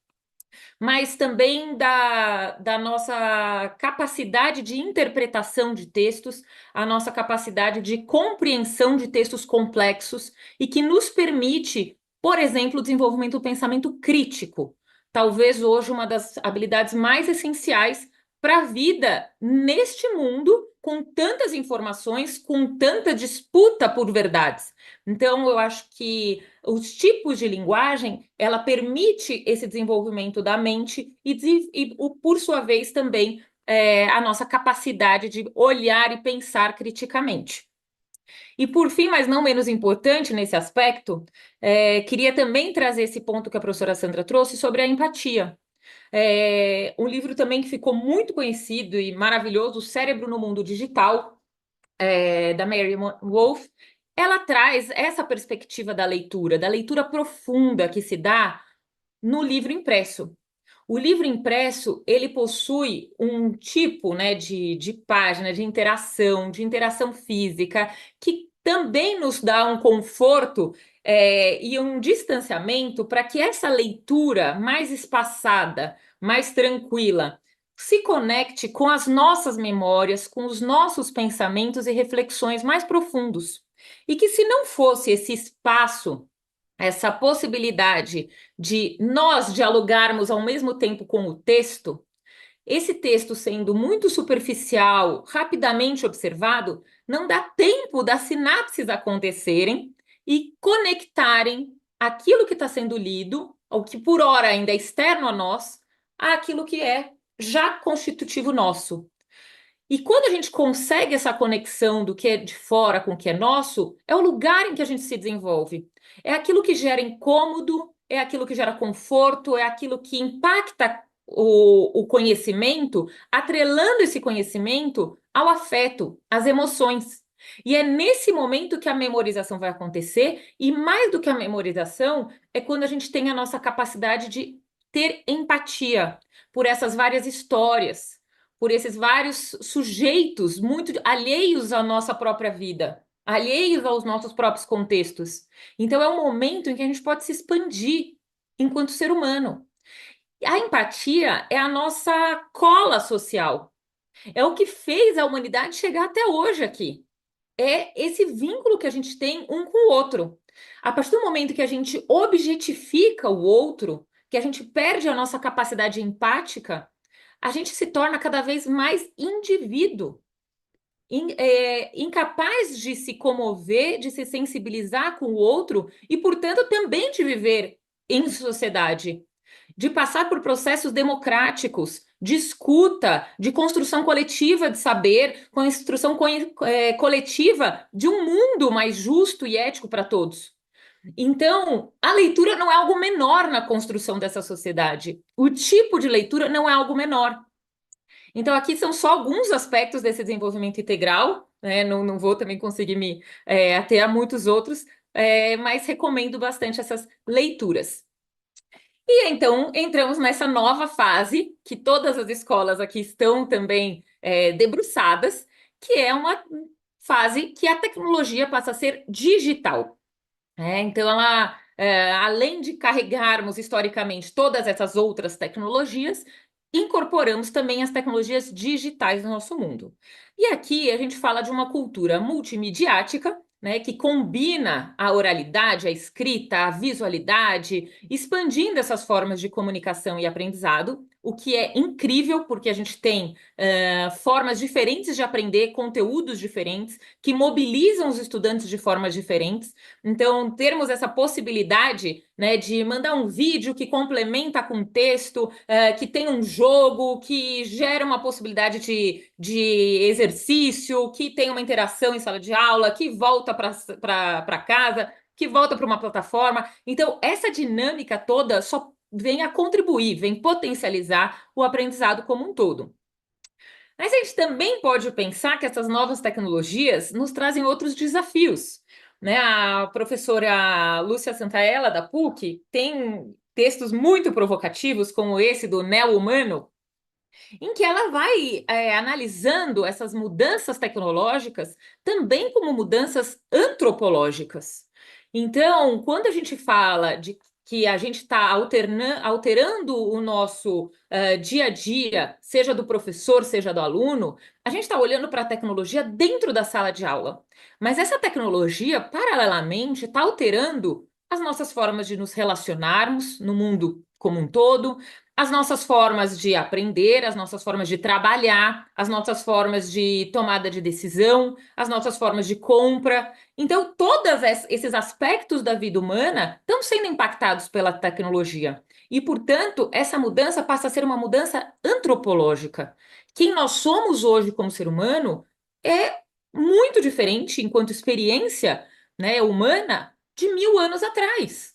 mas também da nossa capacidade de interpretação de textos, a nossa capacidade de compreensão de textos complexos, e que nos permite, por exemplo, o desenvolvimento do pensamento crítico. Talvez hoje uma das habilidades mais essenciais para a vida neste mundo, com tantas informações, com tanta disputa por verdades. Então, eu acho que os tipos de linguagem, ela permite esse desenvolvimento da mente e por sua vez, também a nossa capacidade de olhar e pensar criticamente. E por fim, mas não menos importante nesse aspecto, queria também trazer esse ponto que a professora Sandra trouxe sobre a empatia. Um livro também que ficou muito conhecido e maravilhoso, O Cérebro no Mundo Digital, da Mary Wolf. Ela traz essa perspectiva da leitura profunda que se dá no livro impresso. O livro impresso, ele possui um tipo, né, de página, de interação física, que também nos dá um conforto e um distanciamento para que essa leitura mais espaçada, mais tranquila, se conecte com as nossas memórias, com os nossos pensamentos e reflexões mais profundos. E que se não fosse esse espaço, essa possibilidade de nós dialogarmos ao mesmo tempo com o texto, esse texto sendo muito superficial, rapidamente observado, não dá tempo das sinapses acontecerem e conectarem aquilo que está sendo lido, ou que por hora ainda é externo a nós, àquilo que é já constitutivo nosso. E quando a gente consegue essa conexão do que é de fora com o que é nosso, é o lugar em que a gente se desenvolve. É aquilo que gera incômodo, é aquilo que gera conforto, é aquilo que impacta o conhecimento, atrelando esse conhecimento ao afeto, às emoções. E é nesse momento que a memorização vai acontecer, e mais do que a memorização, é quando a gente tem a nossa capacidade de ter empatia por essas várias histórias, por esses vários sujeitos muito alheios à nossa própria vida, alheios aos nossos próprios contextos. Então é um momento em que a gente pode se expandir enquanto ser humano. A empatia é a nossa cola social. É o que fez a humanidade chegar até hoje aqui. É esse vínculo que a gente tem um com o outro. A partir do momento que a gente objetifica o outro, que a gente perde a nossa capacidade empática, a gente se torna cada vez mais indivíduo, incapaz de se comover, de se sensibilizar com o outro e, portanto, também de viver em sociedade, de passar por processos democráticos, de escuta, de construção coletiva de saber, construção coletiva de um mundo mais justo e ético para todos. Então, a leitura não é algo menor na construção dessa sociedade. O tipo de leitura não é algo menor. Então, aqui são só alguns aspectos desse desenvolvimento integral, né? Não vou também conseguir me ater a muitos outros, mas recomendo bastante essas leituras. E então entramos nessa nova fase, que todas as escolas aqui estão também debruçadas, que é uma fase que a tecnologia passa a ser digital. Então, ela, além de carregarmos historicamente todas essas outras tecnologias, incorporamos também as tecnologias digitais no nosso mundo. E aqui a gente fala de uma cultura multimediática, né, que combina a oralidade, a escrita, a visualidade, expandindo essas formas de comunicação e aprendizado, o que é incrível, porque a gente tem formas diferentes de aprender, conteúdos diferentes, que mobilizam os estudantes de formas diferentes. Então, termos essa possibilidade, né, de mandar um vídeo que complementa com texto, que tem um jogo, que gera uma possibilidade de exercício, que tem uma interação em sala de aula, que volta para casa, que volta para uma plataforma. Então, essa dinâmica toda só vem a contribuir, vem potencializar o aprendizado como um todo. Mas a gente também pode pensar que essas novas tecnologias nos trazem outros desafios, né? A professora Lúcia Santaella, da PUC, tem textos muito provocativos, como esse do Neo-Humano, em que ela vai analisando essas mudanças tecnológicas também como mudanças antropológicas. Então, quando a gente fala de que a gente está alterando o nosso dia a dia, seja do professor, seja do aluno, a gente está olhando para a tecnologia dentro da sala de aula. Mas essa tecnologia, paralelamente, está alterando as nossas formas de nos relacionarmos no mundo como um todo, as nossas formas de aprender, as nossas formas de trabalhar, as nossas formas de tomada de decisão, as nossas formas de compra. Então, todos esses aspectos da vida humana estão sendo impactados pela tecnologia. E, portanto, essa mudança passa a ser uma mudança antropológica. Quem nós somos hoje como ser humano é muito diferente, enquanto experiência, né, humana, de 1000 anos atrás.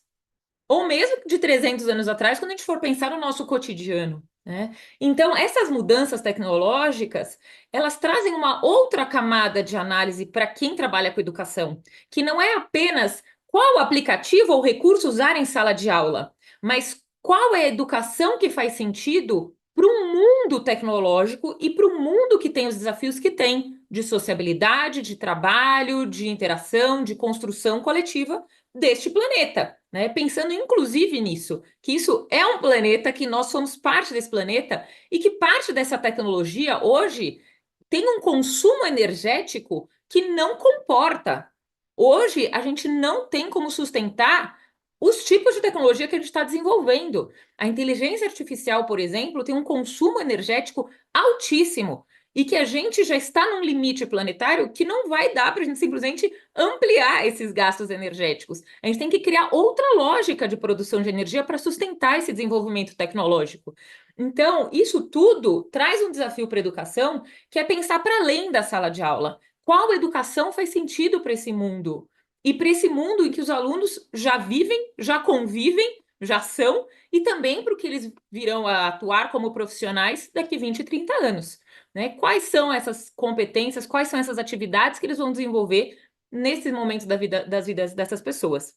Ou mesmo de 300 anos atrás, quando a gente for pensar no nosso cotidiano, né? Então, essas mudanças tecnológicas, elas trazem uma outra camada de análise para quem trabalha com educação, que não é apenas qual aplicativo ou recurso usar em sala de aula, mas qual é a educação que faz sentido para um mundo tecnológico e para um mundo que tem os desafios que tem de sociabilidade, de trabalho, de interação, de construção coletiva, deste planeta, né? Pensando inclusive nisso, que isso é um planeta, que nós somos parte desse planeta e que parte dessa tecnologia hoje tem um consumo energético que não comporta. Hoje, a gente não tem como sustentar os tipos de tecnologia que a gente está desenvolvendo. A inteligência artificial, por exemplo, tem um consumo energético altíssimo e que a gente já está num limite planetário que não vai dar para a gente simplesmente ampliar esses gastos energéticos. A gente tem que criar outra lógica de produção de energia para sustentar esse desenvolvimento tecnológico. Então, isso tudo traz um desafio para a educação, que é pensar para além da sala de aula. Qual educação faz sentido para esse mundo? E para esse mundo em que os alunos já vivem, já convivem, já são, e também para o que eles virão a atuar como profissionais daqui 20, 30 anos. Né? Quais são essas competências, quais são essas atividades que eles vão desenvolver nesses momentos das vidas dessas pessoas?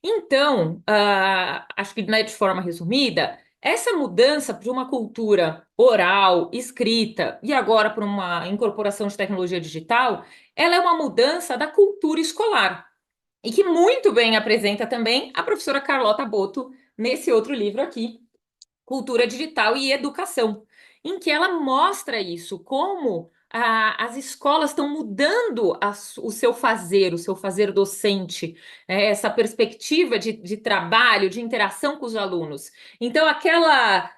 Então, acho que, né, de forma resumida, essa mudança de uma cultura oral, escrita, e agora para uma incorporação de tecnologia digital, ela é uma mudança da cultura escolar, e que muito bem apresenta também a professora Carlota Boto nesse outro livro aqui, Cultura Digital e Educação, em que ela mostra isso, como as escolas estão mudando o seu fazer docente, essa perspectiva de trabalho, de interação com os alunos. Então, aquela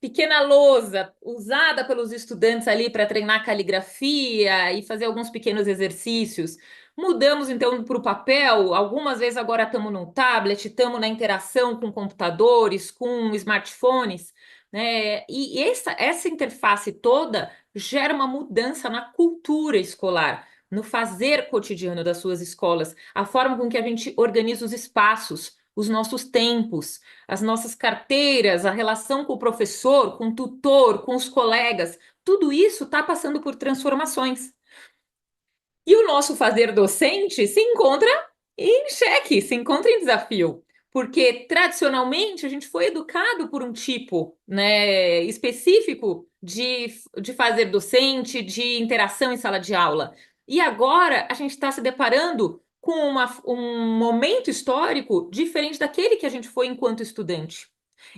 pequena lousa usada pelos estudantes ali para treinar caligrafia e fazer alguns pequenos exercícios, mudamos, então, para o papel. Algumas vezes agora estamos no tablet, estamos na interação com computadores, com smartphones, né? E essa interface toda gera uma mudança na cultura escolar, no fazer cotidiano das suas escolas, a forma com que a gente organiza os espaços, os nossos tempos, as nossas carteiras, a relação com o professor, com o tutor, com os colegas. Tudo isso está passando por transformações. E o nosso fazer docente se encontra em xeque, se encontra em desafio, porque tradicionalmente a gente foi educado por um tipo, né, específico de fazer docente, de interação em sala de aula. E agora a gente está se deparando com um momento histórico diferente daquele que a gente foi enquanto estudante.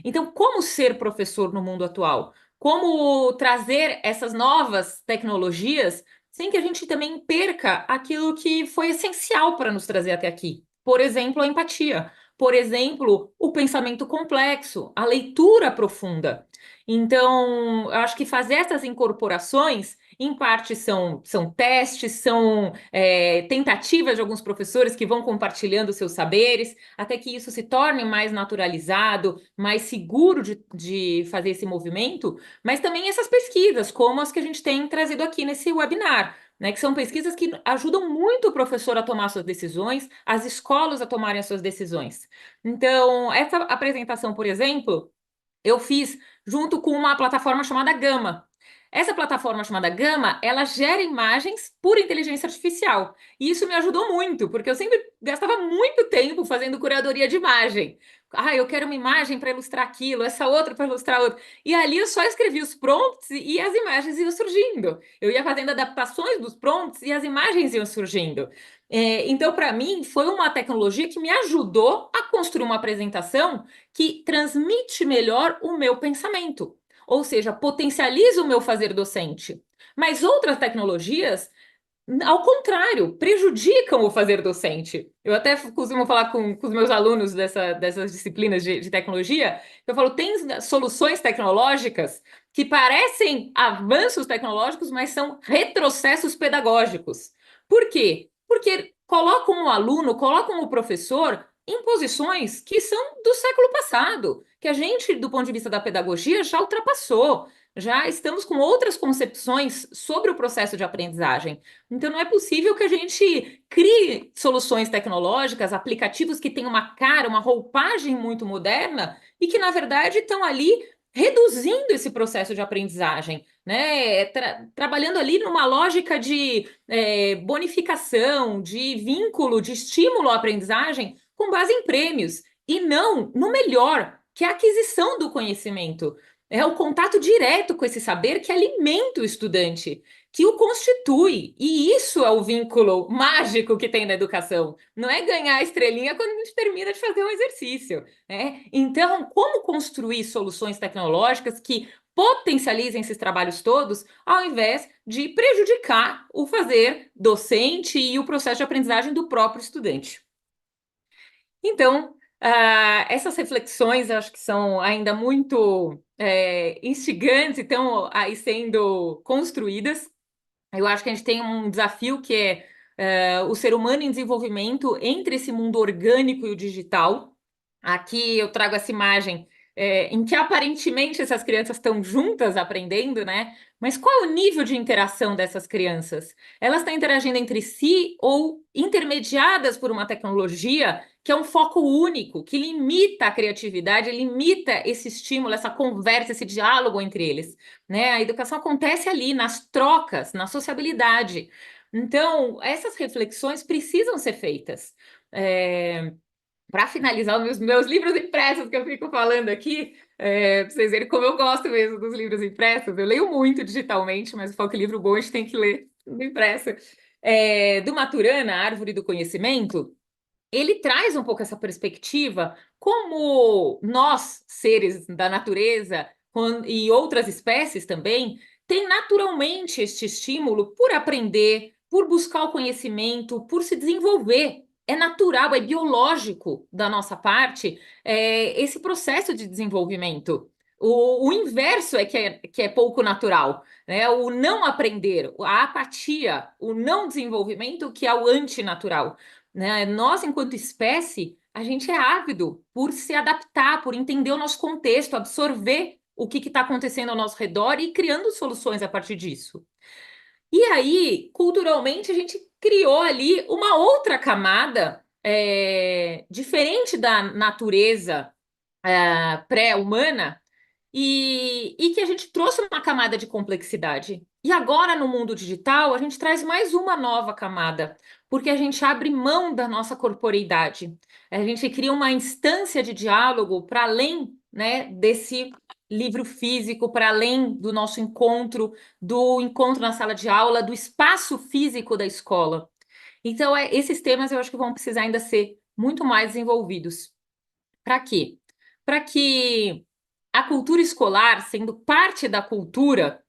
Então, como ser professor no mundo atual? Como trazer essas novas tecnologias sem que a gente também perca aquilo que foi essencial para nos trazer até aqui? Por exemplo, a empatia. Por exemplo, o pensamento complexo, a leitura profunda. Então, eu acho que fazer essas incorporações, em parte, são testes, são tentativas de alguns professores que vão compartilhando seus saberes, até que isso se torne mais naturalizado, mais seguro de fazer esse movimento, mas também essas pesquisas, como as que a gente tem trazido aqui nesse webinar, né, que são pesquisas que ajudam muito o professor a tomar suas decisões, as escolas a tomarem as suas decisões. Então, essa apresentação, por exemplo, eu fiz junto com uma plataforma chamada Gama. Essa plataforma chamada Gama, ela gera imagens por inteligência artificial. E isso me ajudou muito, porque eu sempre gastava muito tempo fazendo curadoria de imagem. Eu quero uma imagem para ilustrar aquilo, essa outra para ilustrar outra. E ali eu só escrevia os prompts e as imagens iam surgindo. Eu ia fazendo adaptações dos prompts e as imagens iam surgindo. Então, para mim, foi uma tecnologia que me ajudou a construir uma apresentação que transmite melhor o meu pensamento, ou seja, potencializa o meu fazer docente. Mas outras tecnologias, ao contrário, prejudicam o fazer docente. Eu até costumo falar com os meus alunos dessas disciplinas de tecnologia, eu falo, tem soluções tecnológicas que parecem avanços tecnológicos, mas são retrocessos pedagógicos. Por quê? Porque colocam o aluno, colocam o professor em posições que são do século passado, que a gente, do ponto de vista da pedagogia, já ultrapassou. Já estamos com outras concepções sobre o processo de aprendizagem. Então, não é possível que a gente crie soluções tecnológicas, aplicativos que têm uma cara, uma roupagem muito moderna e que, na verdade, estão ali reduzindo esse processo de aprendizagem, né? Trabalhando ali numa lógica de bonificação, de vínculo, de estímulo à aprendizagem com base em prêmios, e não no melhor, que é a aquisição do conhecimento. É o contato direto com esse saber que alimenta o estudante, que o constitui. E isso é o vínculo mágico que tem na educação. Não é ganhar a estrelinha quando a gente termina de fazer um exercício, né? Então, como construir soluções tecnológicas que potencializem esses trabalhos todos, ao invés de prejudicar o fazer docente e o processo de aprendizagem do próprio estudante? Então, essas reflexões eu acho que são ainda muito instigantes e estão aí sendo construídas. Eu acho que a gente tem um desafio que é o ser humano em desenvolvimento entre esse mundo orgânico e o digital. Aqui eu trago essa imagem em que aparentemente essas crianças estão juntas aprendendo, né? Mas qual é o nível de interação dessas crianças? Elas estão interagindo entre si ou intermediadas por uma tecnologia que é um foco único, que limita a criatividade, limita esse estímulo, essa conversa, esse diálogo entre eles, né? A educação acontece ali, nas trocas, na sociabilidade. Então, essas reflexões precisam ser feitas. Para finalizar, os meus livros impressos que eu fico falando aqui, para vocês verem como eu gosto mesmo dos livros impressos. Eu leio muito digitalmente, mas qualquer livro bom a gente tem que ler no impresso. Do Maturana, Árvore do Conhecimento, ele traz um pouco essa perspectiva, como nós, seres da natureza, e outras espécies também, tem naturalmente este estímulo por aprender, por buscar o conhecimento, por se desenvolver. É natural, é biológico da nossa parte esse processo de desenvolvimento. O inverso que é pouco natural, né? O não aprender, a apatia, o não desenvolvimento, que é o antinatural, né? Nós, enquanto espécie, a gente é ávido por se adaptar, por entender o nosso contexto, absorver o que está acontecendo ao nosso redor e ir criando soluções a partir disso. E aí, culturalmente, a gente criou ali uma outra camada diferente da natureza pré-humana, e que a gente trouxe uma camada de complexidade. E agora, no mundo digital, a gente traz mais uma nova camada, porque a gente abre mão da nossa corporeidade. A gente cria uma instância de diálogo para além, né, desse livro físico, para além do nosso encontro, do encontro na sala de aula, do espaço físico da escola. Então, esses temas eu acho que vão precisar ainda ser muito mais desenvolvidos. Para quê? Para que a cultura escolar, sendo parte da cultura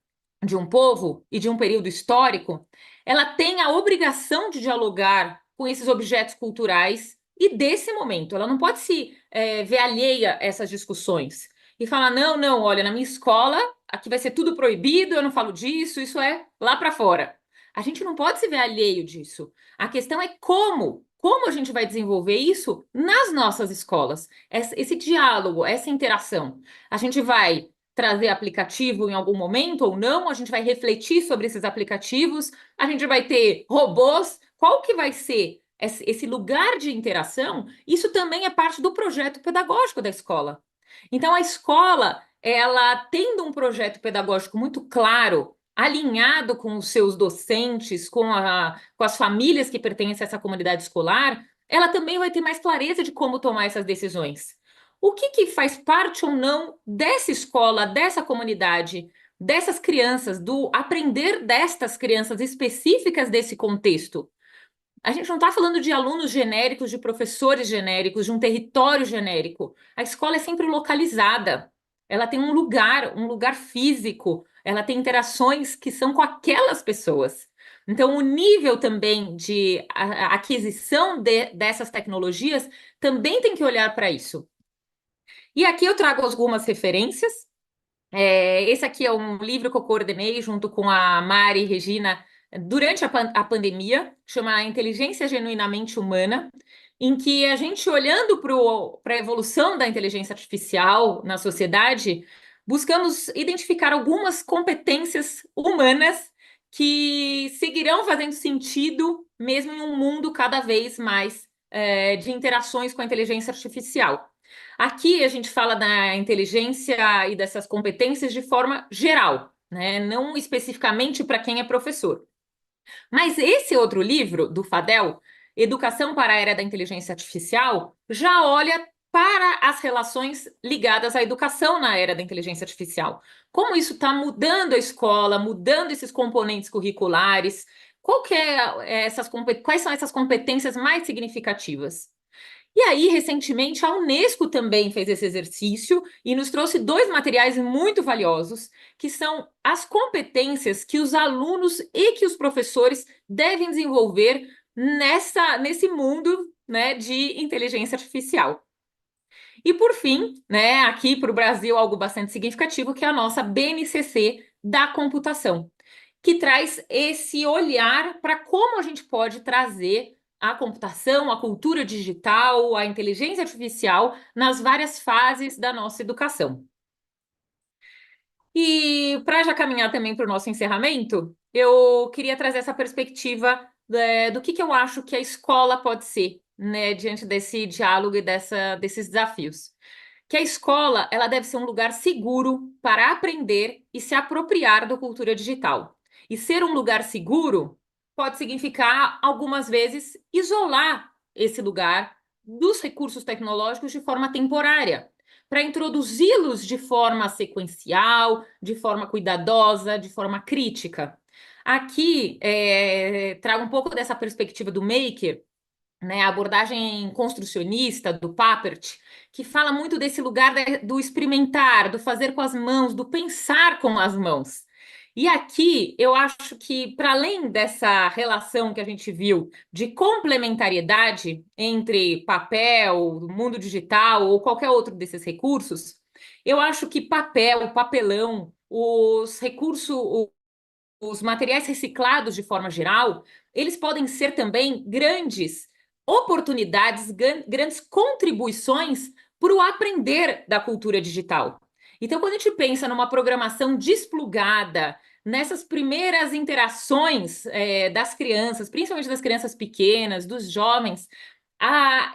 de um povo e de um período histórico, ela tem a obrigação de dialogar com esses objetos culturais e desse momento. Ela não pode se ver alheia a essas discussões e falar, não, olha, na minha escola aqui vai ser tudo proibido, eu não falo disso, isso é lá para fora. A gente não pode se ver alheio disso. A questão é como a gente vai desenvolver isso nas nossas escolas, esse diálogo, essa interação. A gente vai trazer aplicativo em algum momento ou não? A gente vai refletir sobre esses aplicativos? A gente vai ter robôs? Qual que vai ser esse lugar de interação? Isso também é parte do projeto pedagógico da escola. Então, a escola, ela tendo um projeto pedagógico muito claro, alinhado com os seus docentes, com as famílias que pertencem a essa comunidade escolar, ela também vai ter mais clareza de como tomar essas decisões. O que faz parte ou não dessa escola, dessa comunidade, dessas crianças, do aprender destas crianças específicas desse contexto? A gente não está falando de alunos genéricos, de professores genéricos, de um território genérico. A escola é sempre localizada. Ela tem um lugar físico. Ela tem interações que são com aquelas pessoas. Então, o nível também de aquisição dessas tecnologias também tem que olhar para isso. E aqui eu trago algumas referências. Esse aqui é um livro que eu coordenei junto com a Mari e Regina durante a pandemia, chama Inteligência Genuinamente Humana, em que a gente, olhando para a evolução da inteligência artificial na sociedade, buscamos identificar algumas competências humanas que seguirão fazendo sentido mesmo em um mundo cada vez mais de interações com a inteligência artificial. Aqui a gente fala da inteligência e dessas competências de forma geral, né? Não especificamente para quem é professor. Mas esse outro livro, do Fadel, Educação para a Era da Inteligência Artificial, já olha para as relações ligadas à educação na era da inteligência artificial. Como isso está mudando a escola, mudando esses componentes curriculares, quais são essas competências mais significativas? E aí, recentemente, a Unesco também fez esse exercício e nos trouxe 2 materiais muito valiosos, que são as competências que os alunos e que os professores devem desenvolver nesse mundo, né, de inteligência artificial. E, por fim, né, aqui para o Brasil, algo bastante significativo, que é a nossa BNCC da computação, que traz esse olhar para como a gente pode trazer a computação, a cultura digital, a inteligência artificial nas várias fases da nossa educação. E para já caminhar também para o nosso encerramento, eu queria trazer essa perspectiva do que eu acho que a escola pode ser, né, diante desse diálogo e desses desafios. Que a escola ela deve ser um lugar seguro para aprender e se apropriar da cultura digital. E ser um lugar seguro pode significar, algumas vezes, isolar esse lugar dos recursos tecnológicos de forma temporária, para introduzi-los de forma sequencial, de forma cuidadosa, de forma crítica. Aqui, trago um pouco dessa perspectiva do Maker, né, a abordagem construcionista do Papert, que fala muito desse lugar do experimentar, do fazer com as mãos, do pensar com as mãos. E aqui eu acho que, para além dessa relação que a gente viu de complementariedade entre papel, mundo digital ou qualquer outro desses recursos, eu acho que papel, papelão, os recursos, os materiais reciclados de forma geral, eles podem ser também grandes oportunidades, grandes contribuições para o aprender da cultura digital. Então, quando a gente pensa numa programação desplugada, nessas primeiras interações das crianças, principalmente das crianças pequenas, dos jovens,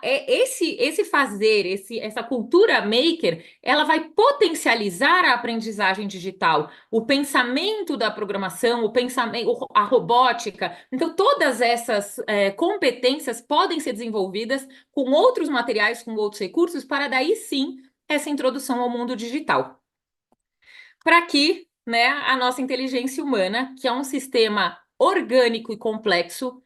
esse fazer, essa cultura maker, ela vai potencializar a aprendizagem digital, o pensamento da programação, o pensamento, a robótica. Então, todas essas competências podem ser desenvolvidas com outros materiais, com outros recursos, para daí sim essa introdução ao mundo digital. Para que, né, a nossa inteligência humana, que é um sistema orgânico e complexo,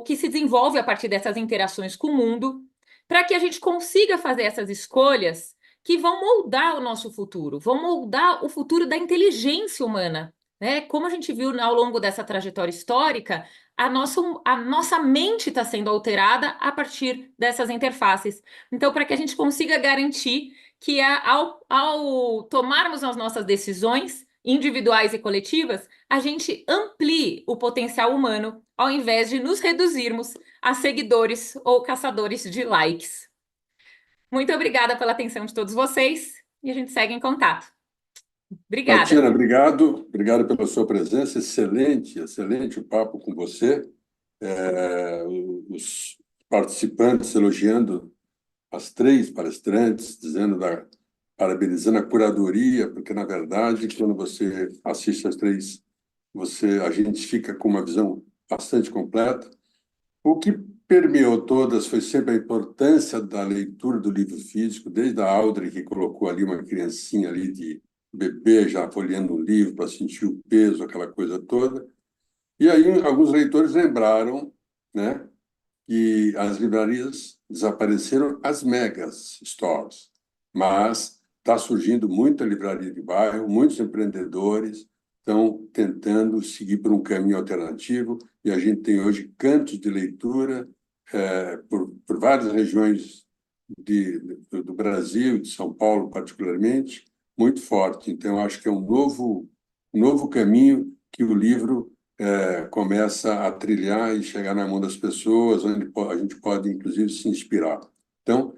que se desenvolve a partir dessas interações com o mundo, para que a gente consiga fazer essas escolhas que vão moldar o nosso futuro, vão moldar o futuro da inteligência humana, né? Como a gente viu ao longo dessa trajetória histórica, a nossa mente está sendo alterada a partir dessas interfaces. Então, para que a gente consiga garantir que ao tomarmos as nossas decisões individuais e coletivas, a gente amplie o potencial humano, ao invés de nos reduzirmos a seguidores ou caçadores de likes. Muito obrigada pela atenção de todos vocês e a gente segue em contato. Obrigada. Tatiana, obrigado. Obrigado pela sua presença. Excelente, excelente o papo com você. Os participantes elogiando as 3 palestrantes, parabenizando a curadoria, porque, na verdade, quando você assiste as 3, a gente fica com uma visão bastante completa. O que permeou todas foi sempre a importância da leitura do livro físico, desde a Audrey, que colocou ali uma criancinha ali de bebê já folheando um livro para sentir o peso, aquela coisa toda. E aí alguns leitores lembraram, né, que as livrarias desapareceram, as megas stores, mas está surgindo muita livraria de bairro, muitos empreendedores estão tentando seguir por um caminho alternativo, e a gente tem hoje cantos de leitura por várias regiões do Brasil, de São Paulo particularmente, muito forte. Então, acho que é um novo caminho que o livro começa a trilhar e chegar na mão das pessoas, onde a gente pode, inclusive, se inspirar. Então,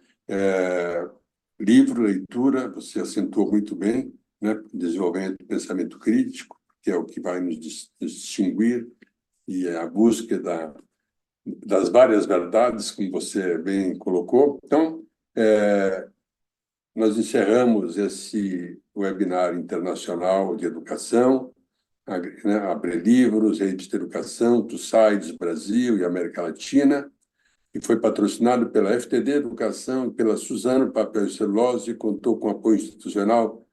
livro, leitura, você acentuou muito bem, né? Desenvolvimento do pensamento crítico, que é o que vai nos distinguir, e a busca das várias verdades, como você bem colocou. Então, nós encerramos esse webinar internacional de educação, Abre Livros, Rede de Educação, TUSAIDS Brasil e América Latina, que foi patrocinado pela FTD Educação e pela Suzano Papel e Celulose, e contou com apoio institucional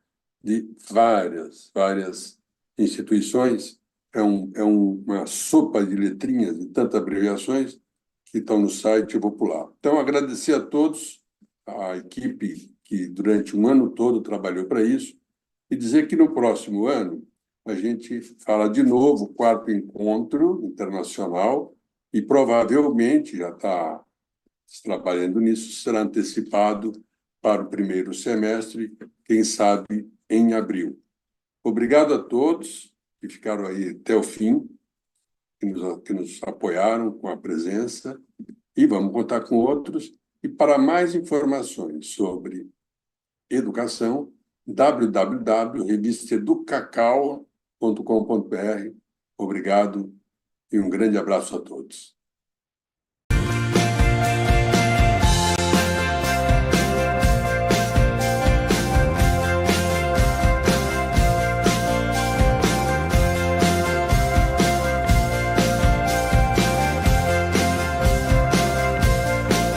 de várias instituições. É uma sopa de letrinhas, de tantas abreviações, que estão no site, eu vou pular. Então, agradecer a todos, a equipe que durante um ano todo trabalhou para isso, e dizer que no próximo ano a gente fala de novo o 4º encontro internacional, e provavelmente já está trabalhando nisso, será antecipado para o 1º semestre, quem sabe em abril. Obrigado a todos que ficaram aí até o fim, que nos apoiaram com a presença, e vamos contar com outros. E para mais informações sobre educação, www.revistaeducacau.com.br. Obrigado e um grande abraço a todos.